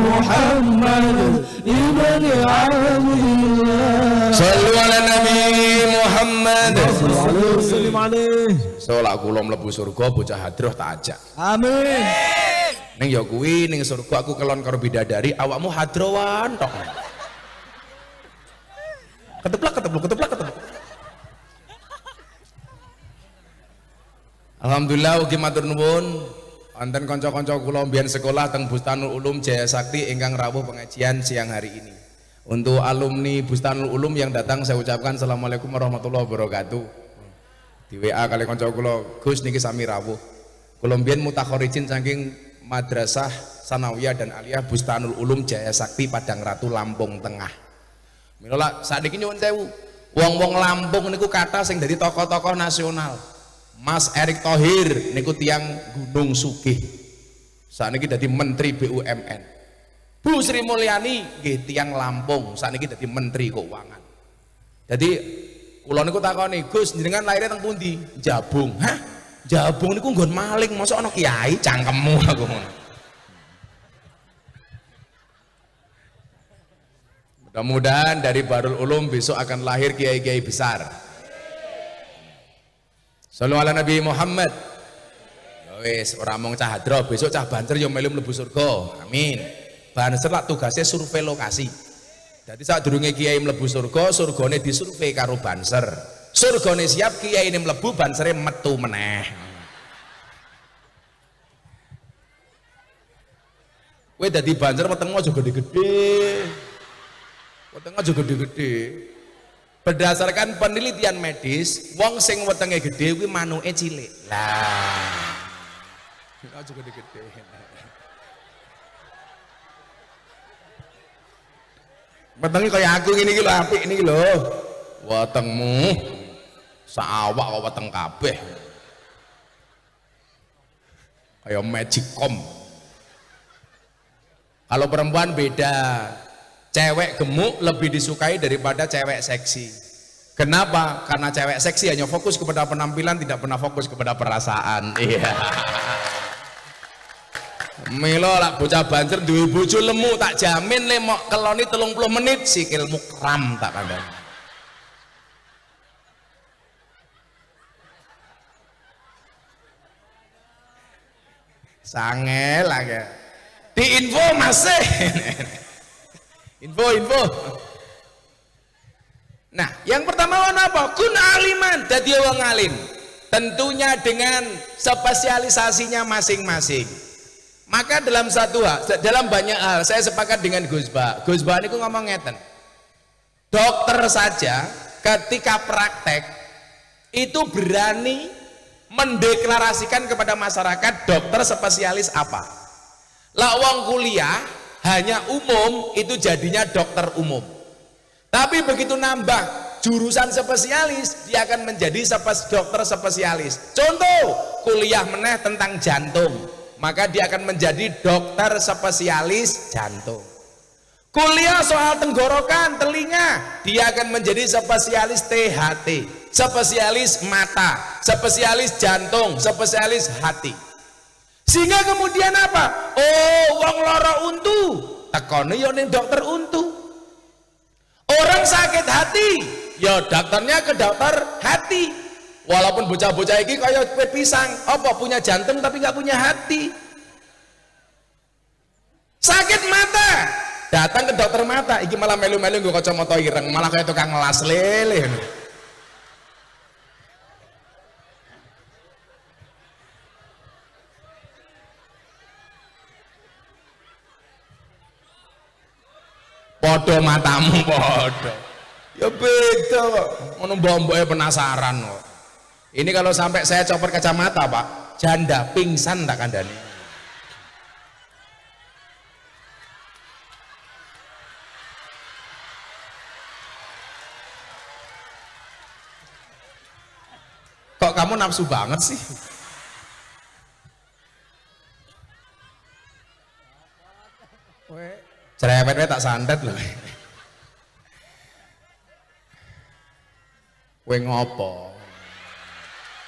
Muhammad ibni Abdillah. Sallu ala Nabi Muhammad. Muhammad. Sallallahu alaihi. Solak kula mlebu surga bocah hadroh tak ajak. Amin. Ning ya kuwi ning surga aku kelon karo bidadari, awakmu hadrowan tok. Keteplak. Alhamdulillah ugi matur nuwun wonten kanca-kanca kula mbiyen sekolah teng Bustanul Ulum Jaya Sakti ingkang rawuh pengajian siang hari ini. Untuk alumni Bustanul Ulum yang datang saya ucapkan Assalamualaikum warahmatullahi wabarakatuh. Di WA kali kanca kula, Gus niki sami rawuh. Kula mbiyen mutakharijin saking Madrasah Sanawiyah dan Aliyah Bustanul Ulum Jaya Sakti Padang Ratu Lampung Tengah. Mila sakniki nyuwun sewu, wong-wong Lampung niku kathah sing dadi tokoh-tokoh nasional. Mas Erick Thohir niku tiang Gunung Sugih. Sakniki dadi Menteri BUMN. Bu Sri Mulyani nggih tiang Lampung, sakniki dadi Menteri Keuangan. Jadi kula niku takoni, Gus jenengan lahirnya teng pundi? Jabung. Hah? Jabung niku nggon maling, mosok ana kiai cangkemmu aku ngono. Mudah-mudahan dari Barul Ulum besok akan lahir kiai-kiai besar. Sallu ala Nabi Muhammad. Ya wis, ora mung cah hadro, besok cah Banser yo melu mlebu surga. Amin. Banser lak tugasnya survei lokasi. Jadi saat durunge kiai mlebu surga, surgane disurvei karo Banser. Surgane siap, kiai ini mlebu, Bansere metu meneh. Kowe dadi Banser wetengmu aja gede-gede. Wetengmu aja gede-gede. Berdasarkan penelitian medis, wong sing wetenge gede kuwi manuke cilik. Lah. Aja gede-gede. Wetenge kaya aku ngene iki lho, apik niki lho. Wetengmu saawak kok weteng kabeh. Kaya magicom. Kalau perempuan beda. Cewek gemuk lebih disukai daripada cewek seksi. Kenapa? Karena cewek seksi hanya fokus kepada penampilan, tidak pernah fokus kepada perasaan. Iya. Milo lah bocah Banser duwe bojo lemu, tak jamin le mok keloni 30 menit sikilmu kram tak kandhani. Sangel lagi. Di info masih. Info. Nah, yang pertama apa? Kun aliman, dadi wong alim. Tentunya dengan spesialisasinya masing-masing. Maka dalam dalam banyak hal saya sepakat dengan Gus Ba. Gus Ba niku ngomong ngeten. Dokter saja ketika praktek itu berani mendeklarasikan kepada masyarakat dokter spesialis apa. Lah wong kuliah hanya umum itu jadinya dokter umum. Tapi begitu nambah jurusan spesialis dia akan menjadi dokter spesialis. Contoh kuliah meneh tentang jantung, maka dia akan menjadi dokter spesialis jantung. Kuliah soal tenggorokan, telinga, dia akan menjadi spesialis THT, spesialis mata, spesialis jantung, spesialis hati. Sehingga kemudian apa? Oh, wong lara untu, tekone yo ning dokter untu. Orang sakit hati, ya dokternya ke dokter hati. Walaupun bocah-bocah iki kaya kue pisang, apa punya jantung tapi nggak punya hati. Sakit mata, datang ke dokter mata, iki malah melu-melu nggo kacamata ireng, malah kayak tukang ngelas lele. Podo matamu podo. Ya beda kok. Ngono mbok-mboke penasaran kok. Ini kalau sampai saya copot kacamata, Pak, janda pingsan tak kandhani. Kok kamu nafsu banget sih? Cerewet tak santet loh. Kowe ngopo?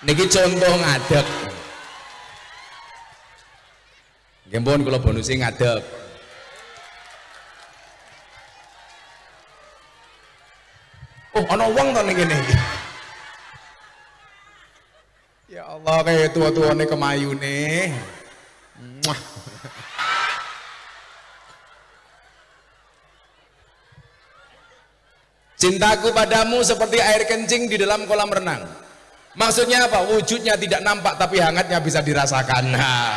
Niki contoh ngadeg. Nggih pun kula bonusi ngadeg. Oh, ana wong to ning kene iki. Allah kayak tua-tuane kemayune. Muah. Cintaku padamu seperti air kencing di dalam kolam renang. Maksudnya apa? Wujudnya tidak nampak tapi hangatnya bisa dirasakan. Nah,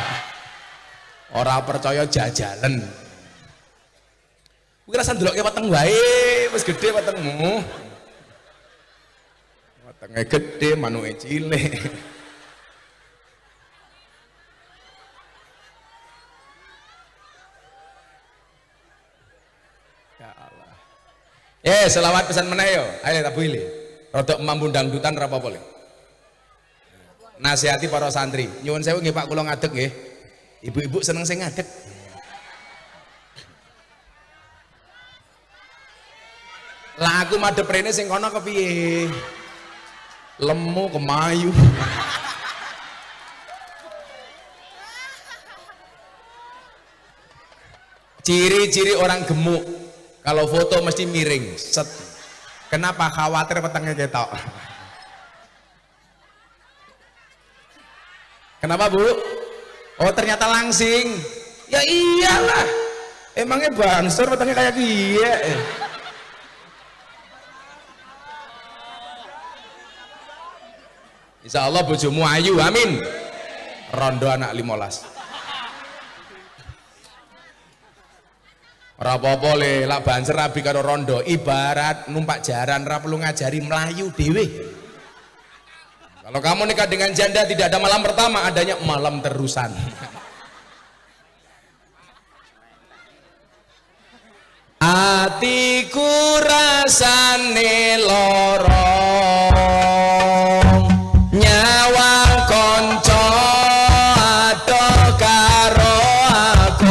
orang percaya jajalan. Kuwi rasa ndelok weteng wae, wis gedhe wetengmu. Wetenge gedhe, manuke cilik. Selawat pesan meneh yo. Ayo tak buile. Rodok mampu dangdutan ra apa-apa le. Nasihati para santri. Nyuwun sewu nggih Pak kula ngadeg nggih. Ibu-ibu seneng sing ngadeg. Lah aku madhep rene sing kono kepiye? Lemu kemayu. Ciri-ciri orang gemuk. Kalau foto mesti miring, set. Kenapa? Khawatir petengnya ketok. Kenapa Bu? Oh ternyata langsing. Ya iyalah. Emangnya bangsur petengnya kayak dia. Insya Allah bojomu ayu, amin. Rondo anak 15. Ora apa-apa le, lak banser rabi karo rondo, ibarat numpak jaran, ra perlu ngajari melayu dhewe. Kalau kamu nikah dengan janda tidak ada malam pertama, adanya malam terusan. Atiku rasane lorong, nyawang konco ado karo aku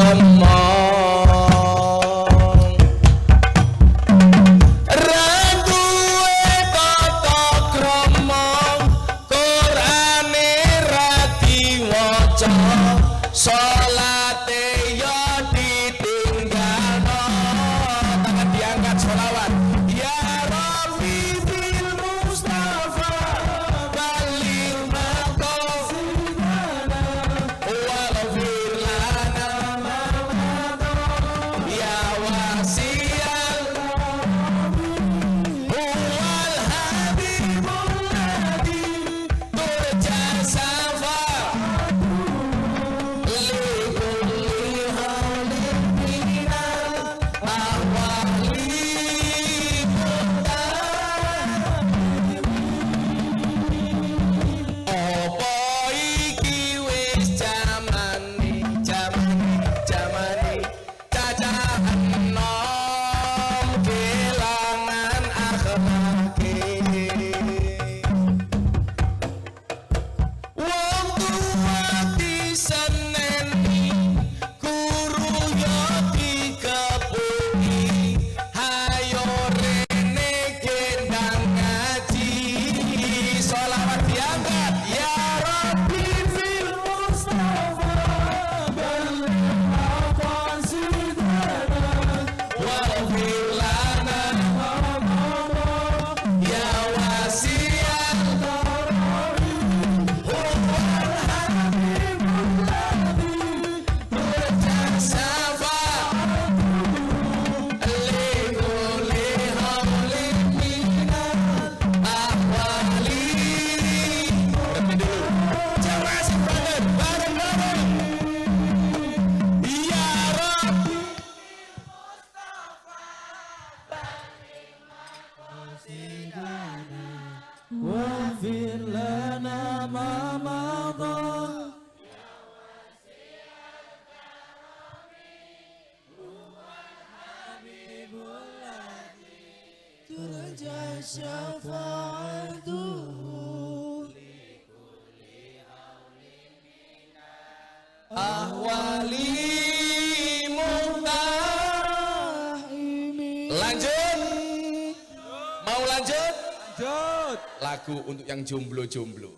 lagu untuk yang jomblo-jomblo.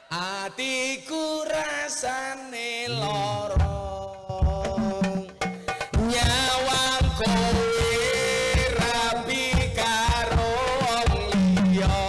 Atiku rasane lorong, nyawang kowe rabi karo wong liya.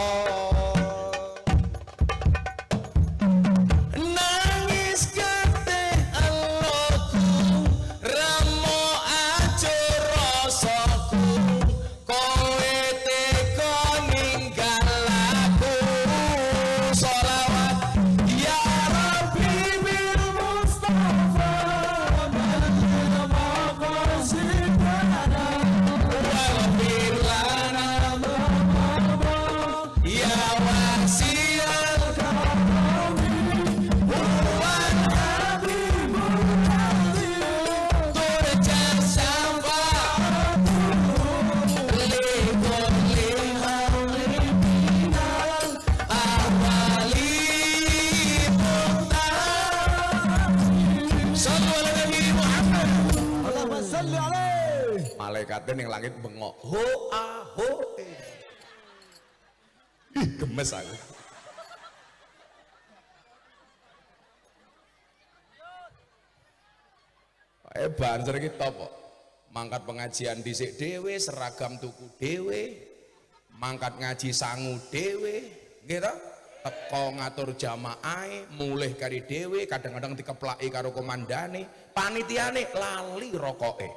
batin yang langit bengok. Ho ah ho. Ih, gemes aku. Banser iki top kok. Mangkat pengajian dhisik dhewe, seragam tuku dhewe, mangkat ngaji sangu dhewe, nggih ta? Teko ngatur jamaahe, mulih kari dhewe, kadang-kadang dikeplaki karo komandane, panitiane lali rokoke.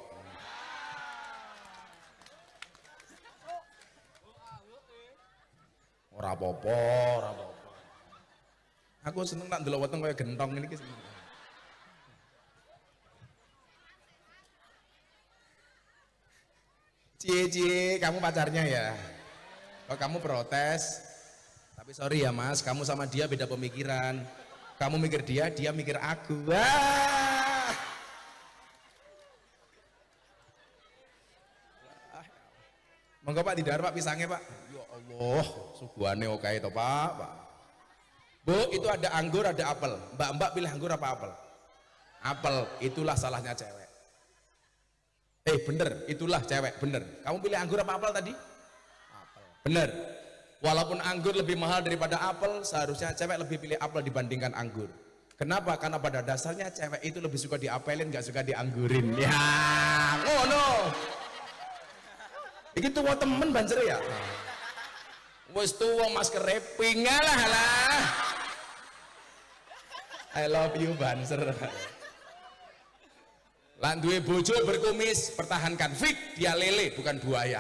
Ora apa-apa, ora apa-apa. Aku seneng tak ndelok weteng kaya gentong ini ki seneng. Cie, kamu pacarnya ya? Oh, kamu protes? Tapi sorry ya mas, kamu sama dia beda pemikiran. Kamu mikir dia, dia mikir aku. Wah! Monggo pak, didar pak pisangnya pak. Ya Allah, suguhane oke itu pak. Bu, itu ada anggur, ada apel. Mbak pilih anggur apa apel? Apel, itulah salahnya cewek. Bener, itulah cewek, bener. Kamu pilih anggur apa apel tadi? Apel. Bener. Walaupun anggur lebih mahal daripada apel, seharusnya cewek lebih pilih apel dibandingkan anggur. Kenapa? Karena pada dasarnya cewek itu lebih suka diapelin, gak suka dianggurin. Ya, oh no. Iki tuwa temen banjir ya. Wes tuwa masker reping lah. I love you banser. Lan duwe bojo berkumis, pertahankan. Fik, dia lele bukan buaya.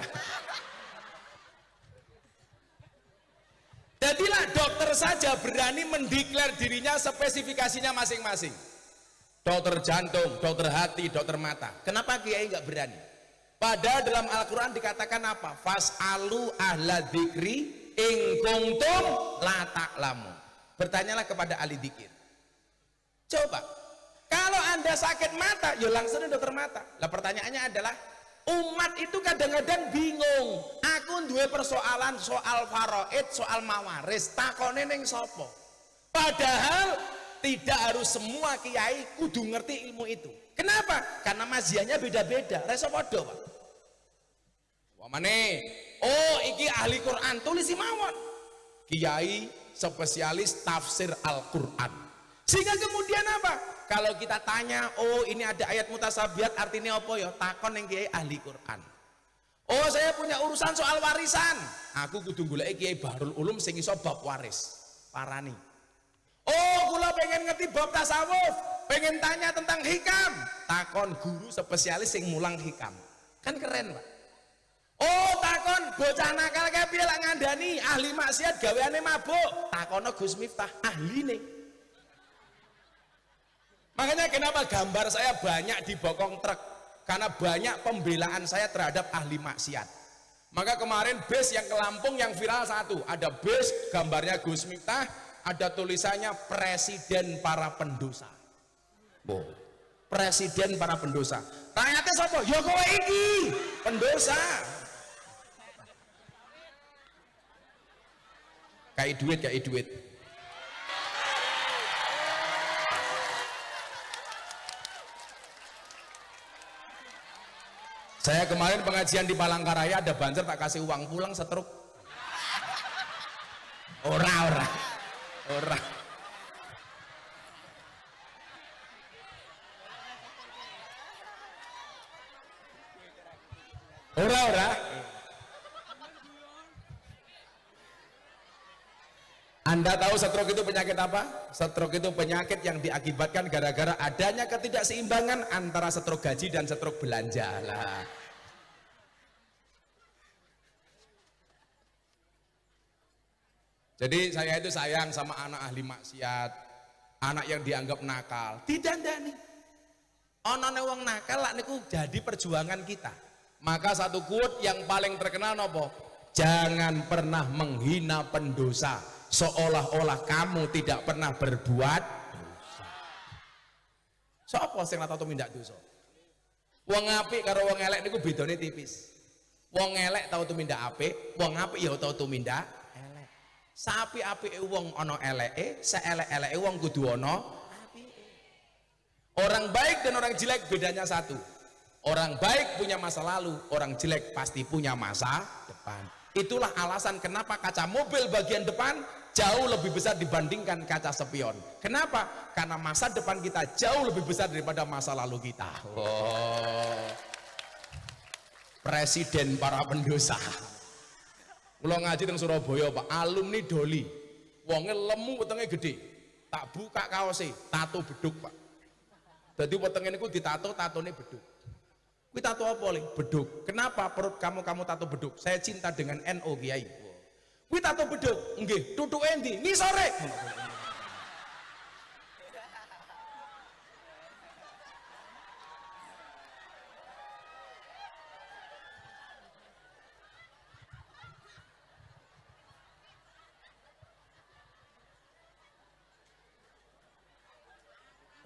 Jadilah dokter saja berani mendeklar dirinya spesifikasinya masing-masing. Dokter jantung, dokter hati, dokter mata. Kenapa kiai nggak berani? Padahal dalam Al-Quran dikatakan apa? Fas'alu ahla dzikri in kuntum la ta'lamun. Bertanyalah kepada ahli dzikir. Coba, kalau anda sakit mata, ya langsung dokter mata. Lah pertanyaannya adalah, umat itu kadang-kadang bingung. Aku duwe persoalan soal faraid, soal mawaris, takone ning sapa? Padahal tidak harus semua kiai kudu ngerti ilmu itu. Kenapa? Karena maziannya beda-beda. Reso podo, Pak. Wamane, oh iki ahli Quran, tulis mawon. Kiai spesialis tafsir Al-Quran. Sehingga kemudian apa? Kalau kita tanya, oh ini ada ayat mutasabihat artinya apa ya? Takon yang kiai ahli Quran. Oh saya punya urusan soal warisan. Aku kudu golek kiai Bahrul Ulum sing iso bab waris. Parani. Oh kula pengen ngerti bab tasawuf, pengen tanya tentang hikam. Takon guru spesialis sing mulang hikam. Kan keren, Pak. Oh takon bocah nakal kae piye lak ngandani ahli maksiat gaweane mabuk. Takono Gus Miftah ahline. Makanya kenapa gambar saya banyak di bokong truk, karena banyak pembelaan saya terhadap ahli maksiat. Maka kemarin bus yang ke Lampung yang viral satu, ada bus gambarnya Gus Miftah, ada tulisannya Presiden Para Pendosa. Bo, Presiden Para Pendosa. Rakyatnya sapa? Ya kowe iki pendosa. Kayak duit. Saya kemarin pengajian di Palangkaraya ada banser tak kasih uang pulang setruk. Ora. Anda tahu stroke itu penyakit apa? Stroke itu penyakit yang diakibatkan gara-gara adanya ketidakseimbangan antara stroke gaji dan stroke belanja lah. Jadi saya itu sayang sama anak ahli maksiat, anak yang dianggap nakal. Didandani. Onone wong nakal lak niku jadi perjuangan kita. Maka satu quote yang paling terkenal nopo? Jangan pernah menghina pendosa, seolah-olah kamu tidak pernah berbuat dosa. Sopo sing ora tau tumindak dosa? Wong apik karo wong elek niku bedane tipis. Wong elek tau tumindak apik, wong apik ya tau tumindak elek. Sapi-apike wong ana eleke, saelek-eleke wong kudu ana apike. Orang baik dan orang jelek bedanya satu. Orang baik punya masa lalu, orang jelek pasti punya masa depan. Itulah alasan kenapa kaca mobil bagian depan jauh lebih besar dibandingkan kaca spion. Kenapa? Karena masa depan kita jauh lebih besar daripada masa lalu kita. Oh. Presiden para pendosa. Kula ngaji teng Surabaya, Pak, alumni Doli. Wonge lemu wetenge gede. Tak buka kaose, tato beduk, Pak. Dadi wetenge niku ditato, tatone beduk. Kuwi tato apa, Le? Beduk. Kenapa perut kamu tato beduk? Saya cinta dengan NO, Kiai. Kuwi tato beduk. Nggih, tutuke endi? Ngisore.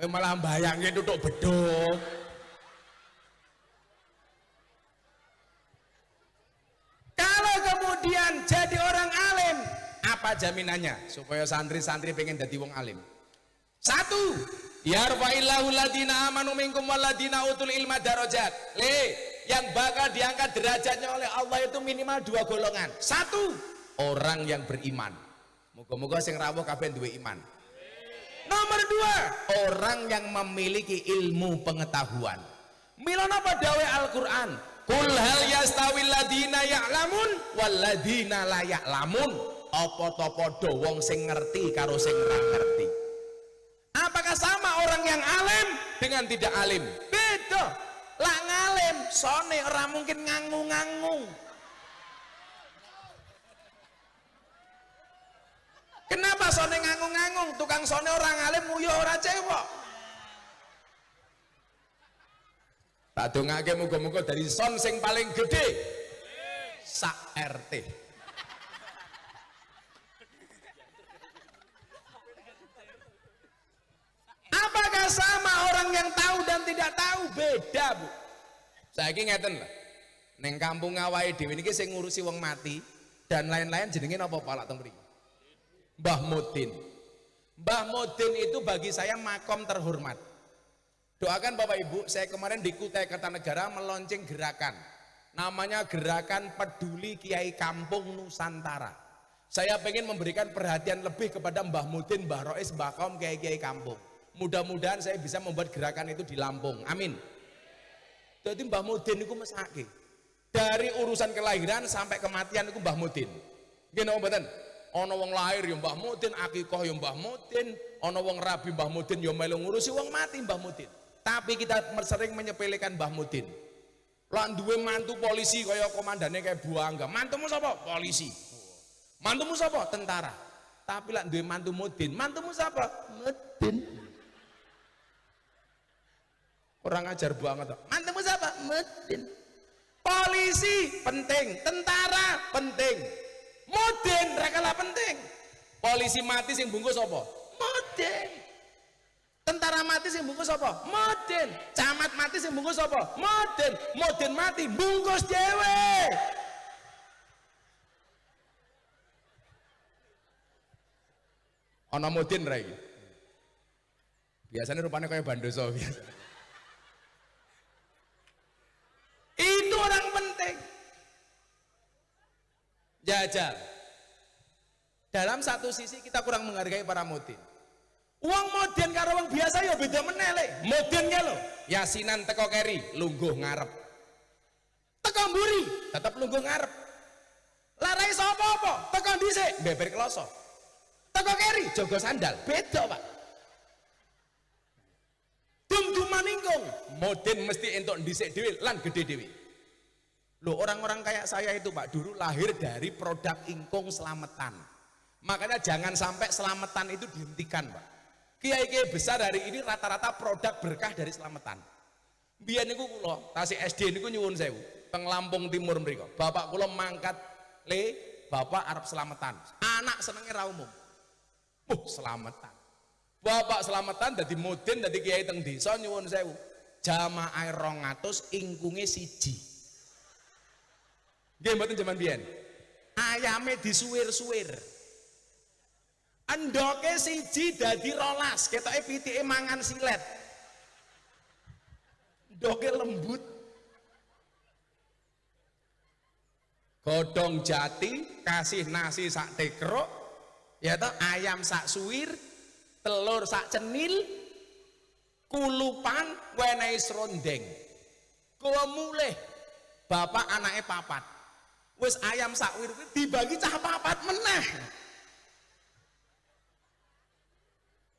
Malah bayangin tutuk beduk. Kalau kemudian jadi orang alim, apa jaminannya supaya santri-santri pengen jadi wong alim? Satu, yarfa'illahu ladina amanu minkum waladina utul ilma darajat. Yang bakal diangkat derajatnya oleh Allah itu minimal 2 golongan. Satu, orang yang beriman. Moga-moga sing rawuh kabeh duwe iman. Nomor 2, orang yang memiliki ilmu pengetahuan. Mila napa dawe Al-Qur'an? Qul hal yastawil ladina ya'lamun wal ladina la ya'lamun. Apa ta padha wong sing ngerti karo sing ora ngerti? Apakah sama orang yang alim dengan tidak alim? Beda. Lah ngalim sone ora mungkin ngangung-ngangung. Kenapa sone ngangung-ngangung? Tukang sone orang alim nguyuh ora cewek. Tak dongake muga-muga dari son sing paling gede sak RT. Apakah sama orang yang tahu dan tidak tahu? Beda, Bu. Saiki ngeten lah. Neng kampung awake dhewe niki sing ngurusi wong mati dan lain-lain jenenge napa Pak lak teng mriki? Mbah Mudin. Mbah Mudin itu bagi saya makom terhormat. Doakan Bapak Ibu, saya kemarin di Kutai Kertanegara melonceng gerakan. Namanya Gerakan Peduli Kiai Kampung Nusantara. Saya pengen memberikan perhatian lebih kepada Mbah Mudin, Mbah Rois, Mbah Kaum, Kiai-Kiai Kampung. Mudah-mudahan saya bisa membuat gerakan itu di Lampung. Amin. Jadi Mbah Mudin itu mesake. Dari urusan kelahiran sampai kematian itu Mbah Mudin. Nggih napa mboten? Ana wong lahir ya Mbah Mudin, akikah ya Mbah Mudin, ana wong rabi Mbah Mudin ya melu ngurusi wong mati Mbah Mudin. Tapi kita sering menyepelekan Mbah Mudin. Lah duwe mantu polisi kaya komandane kayak Bu Angga. Mantumu sapa? Polisi. Mantumu sapa? Tentara. Tapi lah duwe mantu Mudin. Mantumu sapa? Mudin. Orang ajar banget. Mantumu siapa? Mudin. Polisi penting, tentara penting, Mudin rekalah penting. Polisi mati sing bungkus apa? Mudin. Tentara mati sing bungkus apa? Mudin. Camat mati sing bungkus apa? Mudin. Mudin mati bungkus dhewe. Ana Mudin ra iki. Biasanya rupanya kayak Bandoso biasa. Itu orang penting. Jajal. Dalam satu sisi kita kurang menghargai para Mudin. Uang Mudin karo wong biasa ya beda meneh le. Mudinnya lho, yasinan teko keri, lungguh ngarep. Teko mburi, tetep lungguh ngarep. Larai sapa apa? Teko dhisik, beber kloso. Teko keri, jaga sandal. Beda, Pak. Dum-duman ingkung, Mudin mesti entuk dhisik dhewe lan gede dhewe. Loh, orang-orang kayak saya itu Pak dulu lahir dari produk ingkung selamatan. Makanya jangan sampai selamatan itu dihentikan Pak. Kiai-kiai besar hari ini rata-rata produk berkah dari selamatan. Biyen niku kula tasih SD niku nyuwun sewu teng Lampung Timur mriku. Bapak kula mangkat bapak arep selamatan. Anak senenge ra umum. Selamatan. Bapak selamatan dadi Mudin dadi kiai teng desa nyuwun sewu. Jamaah 200 ingkunge siji. Nggih mboten jaman biyen. Ayame disuwir-suwir. Endoke siji dadi 12, ketoke pitike mangan silet. Endoke lembut. godong jati, kasih nasi sak tekrok, ya toh ayam sak suwir, telur sak cenil, kulupan wenehi srondeng. Kuwi mulih bapak anake papat. Wis ayam sak suwir dibagi cah papat meneh.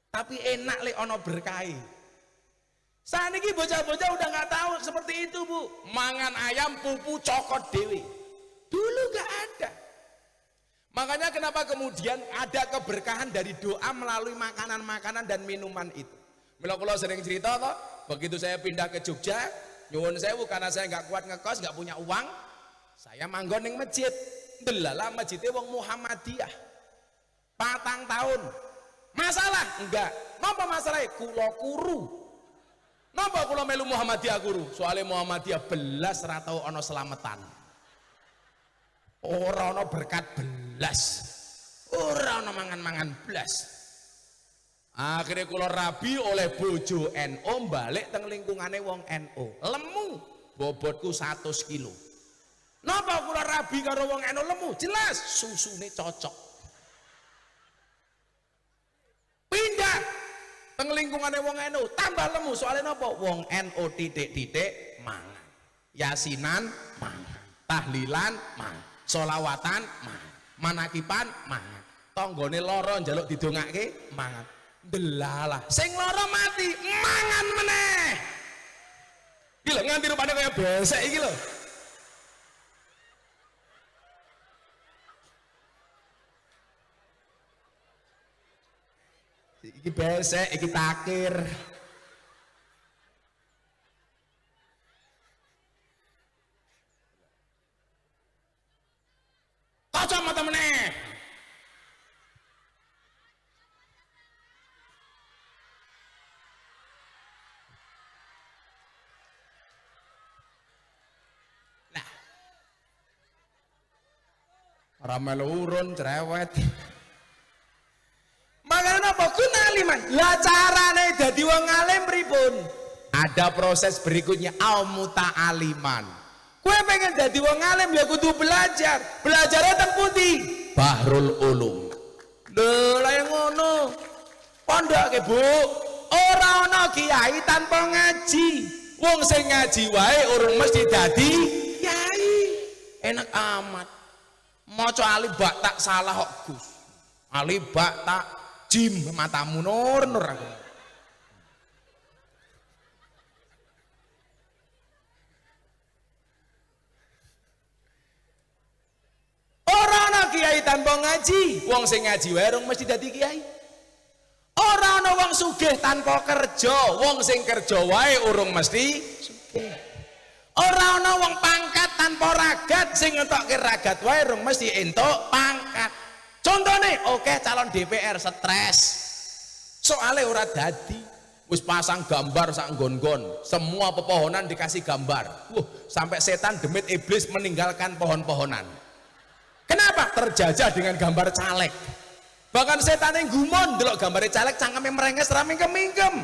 Tapi enak lek ana berkahe. Saniki bocah-bocah udah nggak tahu seperti itu, Bu. Mangan ayam pupu cokot dewe. Dulu nggak ada. Makanya kenapa kemudian ada keberkahan dari doa melalui makanan-makanan dan minuman itu. Mila kula sering cerita toh, begitu saya pindah ke Jogja, nyuwun sewu karena saya nggak kuat ngekos, nggak punya uang, saya manggon ning masjid. Delala masjidnya wong Muhammadiyah. 4 tahun. Masalah? Enggak. Napa masalahnya? Kula kuru. Napa kula melu Muhammadiyah guru? Soalnya Muhammadiyah belas ra tau ana slametan. Ora ana berkat belas. Ora ana mangan-mangan belas. Akhirnya kula rabi oleh bojo NU balik teng lingkungane wong NU. Lemu bobotku 100 kilo. Napa kula rabi karo wong NU lemu? Jelas susune cocok. Pindah teng lingkungane wong NU tambah lemu soalnya napa wong NU titik-titik mangan yasinan mangan tahlilan mangan sholawatan mangan manakipan mangan tanggane lara njaluk didongake mangan delalah sing lara mati mangan meneh iki lho nganti rupane kaya besek iki lho. Iki besek, iki takir. Kacamata meneh. Nah. Ora melu urun cerewet. Makanya apa? Kuna aliman. Lah carane dadi wong alim pripun? Ada proses berikutnya al-muta'aliman. Kowe pengen dadi wong alim ya kudu belajar. Belajar teng pundi? Bahrul Ulum. Lho, lha ngono. Pondoke, Bu. Ora ana kiai tanpa ngaji. Wong sing ngaji wae urung mesti dadi kiai. Enak amat. Maca alif ba tak salah kok, Gus. Alif ba tak jim matamu nur aku. Ora ana kiai tanpa ngaji. Wong sing ngaji wae rung mesti dadi kiai. Ora ana wong sugih tanpa kerja. Wong sing kerja wae urung mesti sugih. Ora ana wong pangkat tanpa ragat. Sing entokke ragat wae rung mesti entuk pangkat. Contohnya, oke calon DPR stres, soalnya ora dadi, wis pasang gambar sak nggon-nggon, semua pepohonan dikasih gambar, sampai setan demit iblis meninggalkan pohon-pohonan. Kenapa? Terjajah dengan gambar caleg. Bahkan setan yang gumon delok gambar caleg, cangkeme merenges ramingkem-mingkem.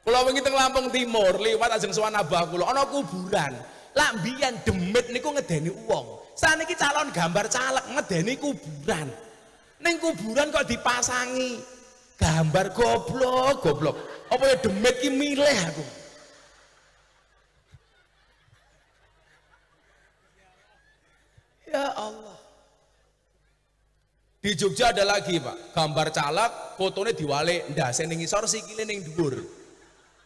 Kula wingi teng Lampung Timur, liwat ajeng sowan abah kula, ana kuburan. Lah mbiyen demit niku ngedeni wong. Saniki calon gambar caleg ngedeni kuburan. Ning kuburan kok dipasangi gambar goblok. Apa ya demit ki milih aku. Ya Allah. Di Jogja ada lagi, Pak. Gambar caleg, fotonya diwalik ndase ning ngisor sikile ning dhuwur.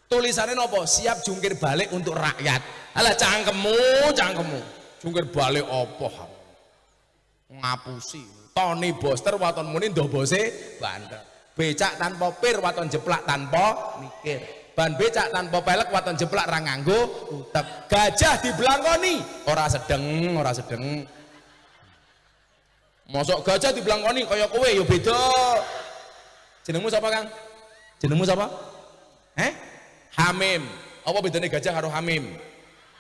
Tulisannya nopo? Siap jungkir balik untuk rakyat. Alah cangkemmu. Jungkir balik opo? Ngapusi. Tony Boster waton muni ndobose banter. Becak tanpa pir waton jeplak tanpa mikir. Ban becak tanpa pelek waton jeplak ra nganggo utek. Gajah dibelangkoni ora sedeng. Mosok gajah dibelangkoni kaya kowe ya beda. Jenengmu sapa, Kang? Jenengmu sapa? Hamim. Apa bedanya gajah karo Hamim?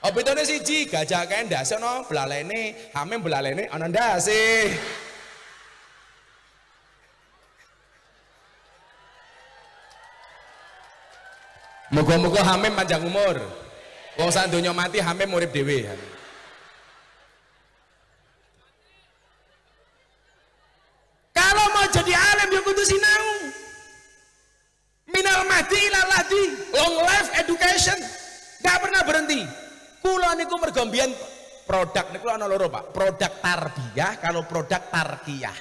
Apa bedanya siji? Gajah kae ndase ana belalene, Hamim belalene ana ndase. Muga-muga Hamim panjang umur. Wong sak donya mati Hamim urip dhewe. Kalau mau jadi alim ya kudu sinau. Minal mahdi ilal lahdi, long life education. Gak pernah berhenti. Kula niku mergo mbiyen produk niku ana loro, Pak. Produk tarbiyah kalau produk tarkiyah.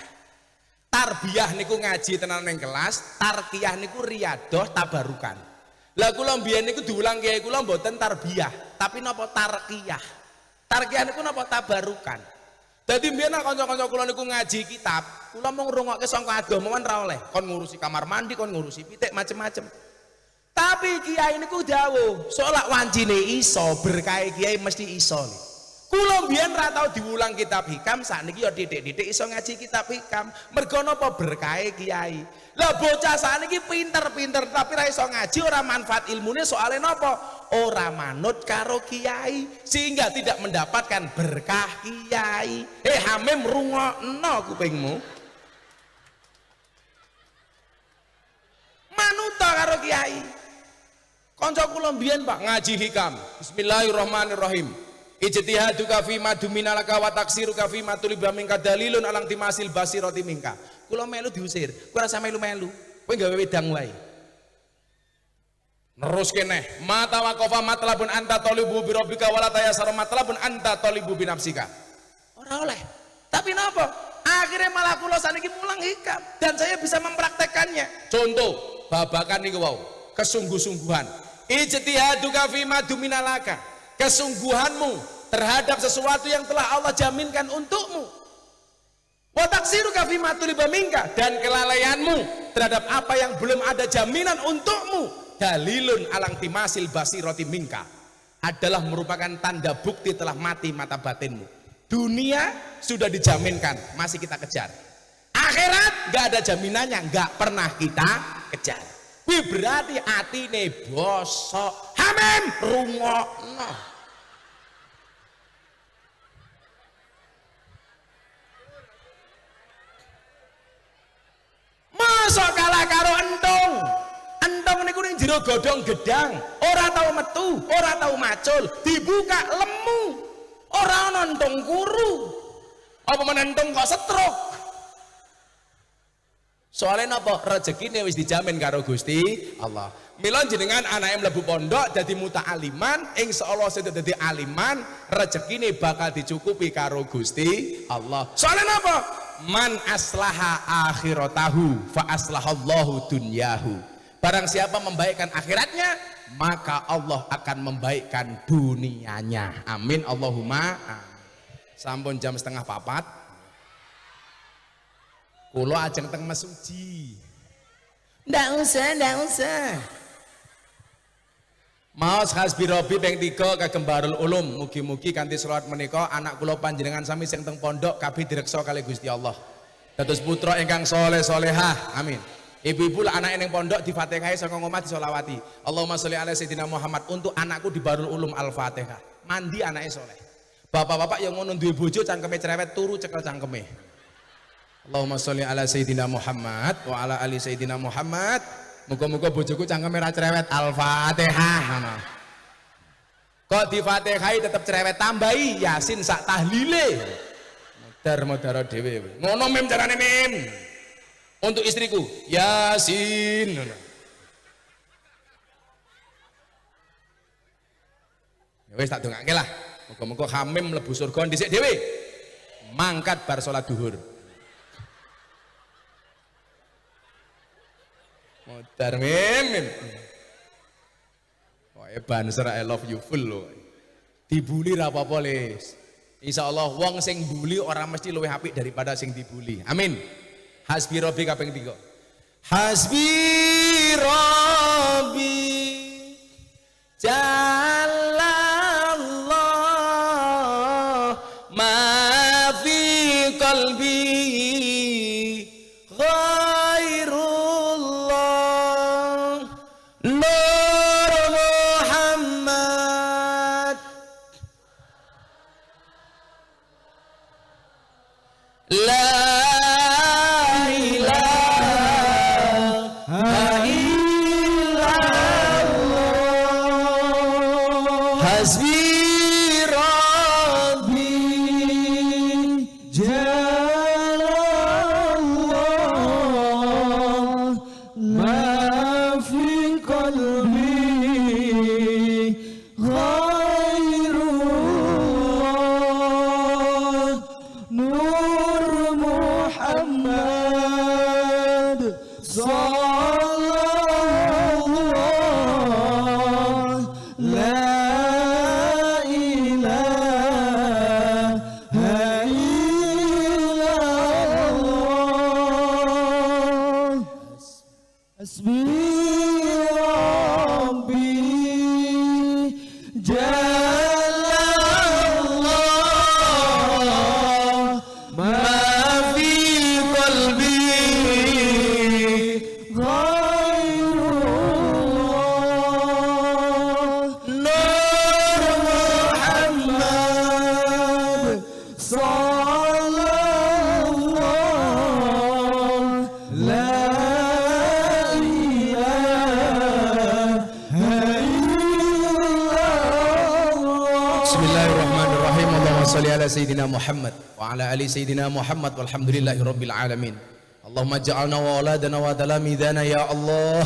Tarbiyah niku ngaji tenan ning kelas, tarkiyah niku riyadoh tabarukan. Lah kula mbiyen niku diulang kiai kula mboten tarbiyah, tapi napa tarkiyah. Tarkiyah niku napa tabarukan. Dadi mbiyen kanca-kanca kula niku ngaji kitab, kula mau ngrungokke sangka agama ra oleh, kon ngurusi kamar mandi, kon ngurusi pitik macem-macem. Tapi kiai niku dawuh, solak wancine iso, berkah kiai mesti iso. Kula mbiyen ra tau diulang kitab hikam, sakniki ya titik-titik iso ngaji kitab hikam. Mergo napa berkah kiai. Lah bocah sakniki pinter-pinter tapi ra iso ngaji, ora manfaat ilmune soalé napa? Ora manut karo kiai sehingga tidak mendapatkan berkah kiai. Hamim rungokno kupingmu. Manut karo kiai. Kanca kula mbiyen Pak ngaji hikam. Bismillahirrahmanirrahim. Ijtihaduka fi ma duminalaka wa taksiruka fi ma tuliba minka dalilun alang timasil basirati minka. Kula melu diusir, kowe ora sampe melu. Kowe gawe wedang wae. Terus kene, mata waqafa matlabun anta talibu bi rabbika wala tayassara matlabun anta talibu bi nafsika. Ora oleh. Tapi napa? Akhirnya malah kula saniki mulang hikam dan saya bisa mempraktekannya. Contoh, babakan niku wau, kesungguh-sungguhan. Ijtihaduka fi ma duminalaka. Kesungguhanmu terhadap sesuatu yang telah Allah jaminkan untukmu. Wa taksiruka fi ma tuliba minka, dan kelalaianmu terhadap apa yang belum ada jaminan untukmu. Dalilun alang timasil basirati minka, adalah merupakan tanda bukti telah mati mata batinmu. Dunia sudah dijaminkan, masih kita kejar. Akhirat gak ada jaminannya, gak pernah kita kejar. Wih berarti atine bosok. Hamim rungokno. Masa kalah karo entung. Entung niku ning jero godhong gedang, ora tau metu, ora tau macul, dibuka lemu. Ora ana entung kuru. Apa menentung kok setruk? Soalnya napa? Rezekine wis dijamin karo Gusti Allah. Mila jenengan anake mlebu pondok dadi muta'aliman, insyaallah sing dadi aliman, rezekine bakal dicukupi karo Gusti Allah. Soalnya napa? Man aslaha akhiratahu fa aslahallahu dunyahu. Barang siapa membaikkan akhiratnya, maka Allah akan membaikkan dunianya. Amin Allahumma amin. Sampun jam 3:30. Kulo ajeng teng mesuji. Ndak usah. Maos hasbi Robi ping 3 kagem Barul Ulum. Mugi-mugi kanthi selawat menika anak kula panjenengan sami sing teng pondok kabeh direksa kali Gusti Allah. Dados putra ingkang saleh salehah. Amin. Ibu-ibu lah anak ning pondok di Fatihah saka ngomah disolawati. Allahumma sholli ala sayyidina Muhammad. Untuk anakku di Barul Ulum Al-Fatihah. Mandi anake saleh. Bapak-bapak yang ngono duwe bojo cangkeme cerewet turu cekel cangkeme. Allahumma sholli ala sayyidina Muhammad wa ala ali sayyidina Muhammad. Muga-muga bojoku cangkeme ra cerewet. Al-Fatihah. Kok di Fatihah tetep cerewet, tambahi Yasin sak tahlile. Modar-modar dhewe. Ngono mim carane mim. Untuk istriku Yasin. Ya wis tak dongake lah. Muga-muga Hamim mlebu surga dhisik dhewe. Mangkat bar salat duhur. Modar mim. Wah, banser I love you full loh. Dibuli ra apa-apa, Les. Insyaallah wong sing bully orang mesti luwih apik daripada sing dibully. Amin. Hasbi Rabbi kaping 3. Hasbi Rabbi Jalallah ma fi qalbi جل الله ما في قلبي غير الله نور محمد صلى الله لا إله إلا الله حسبي ربي جل الله ما في قلبي غير الله نور محمد صلى الله لا Bismillahirrahmanirrahim. Allahumma shalli ala sayyidina Muhammad wa ala ali sayyidina Muhammad walhamdulillahi rabbil alamin. Allahumma ja'alna wa auladana wa talamidana ya Allah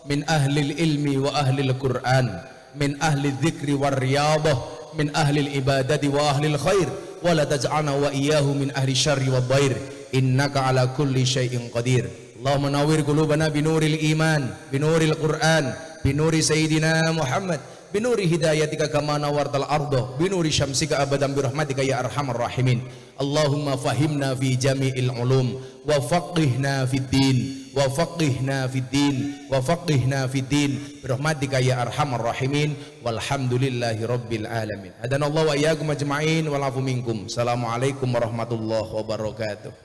min ahli ilmi wa ahli al-Qur'an, min ahli dzikri war riyadah, min ahli ibadati wa ahli khair, wa la taj'alna wa iyyahu min ahli syarri wa dhair, innaka ala kulli syai'in qadir. Allahumma nawwir qulubana binuril iman, binuril Qur'an, binuri sayyidina Muhammad, binuri hidayatika kama nawartal ardo, binuri syamsika abadan birahmatika ya arhamar rahimin. Allahumma fahimna fi jami'il ulum wa faqihna fid din, wa faqihna fid din, wa faqihna fid din birahmatika ya arhamar rahimin. Walhamdulillahi rabbil alamin. Hadanallahu wa iyyakum ajma'in wal afu minkum. Assalamualaikum warahmatullahi wabarakatuh.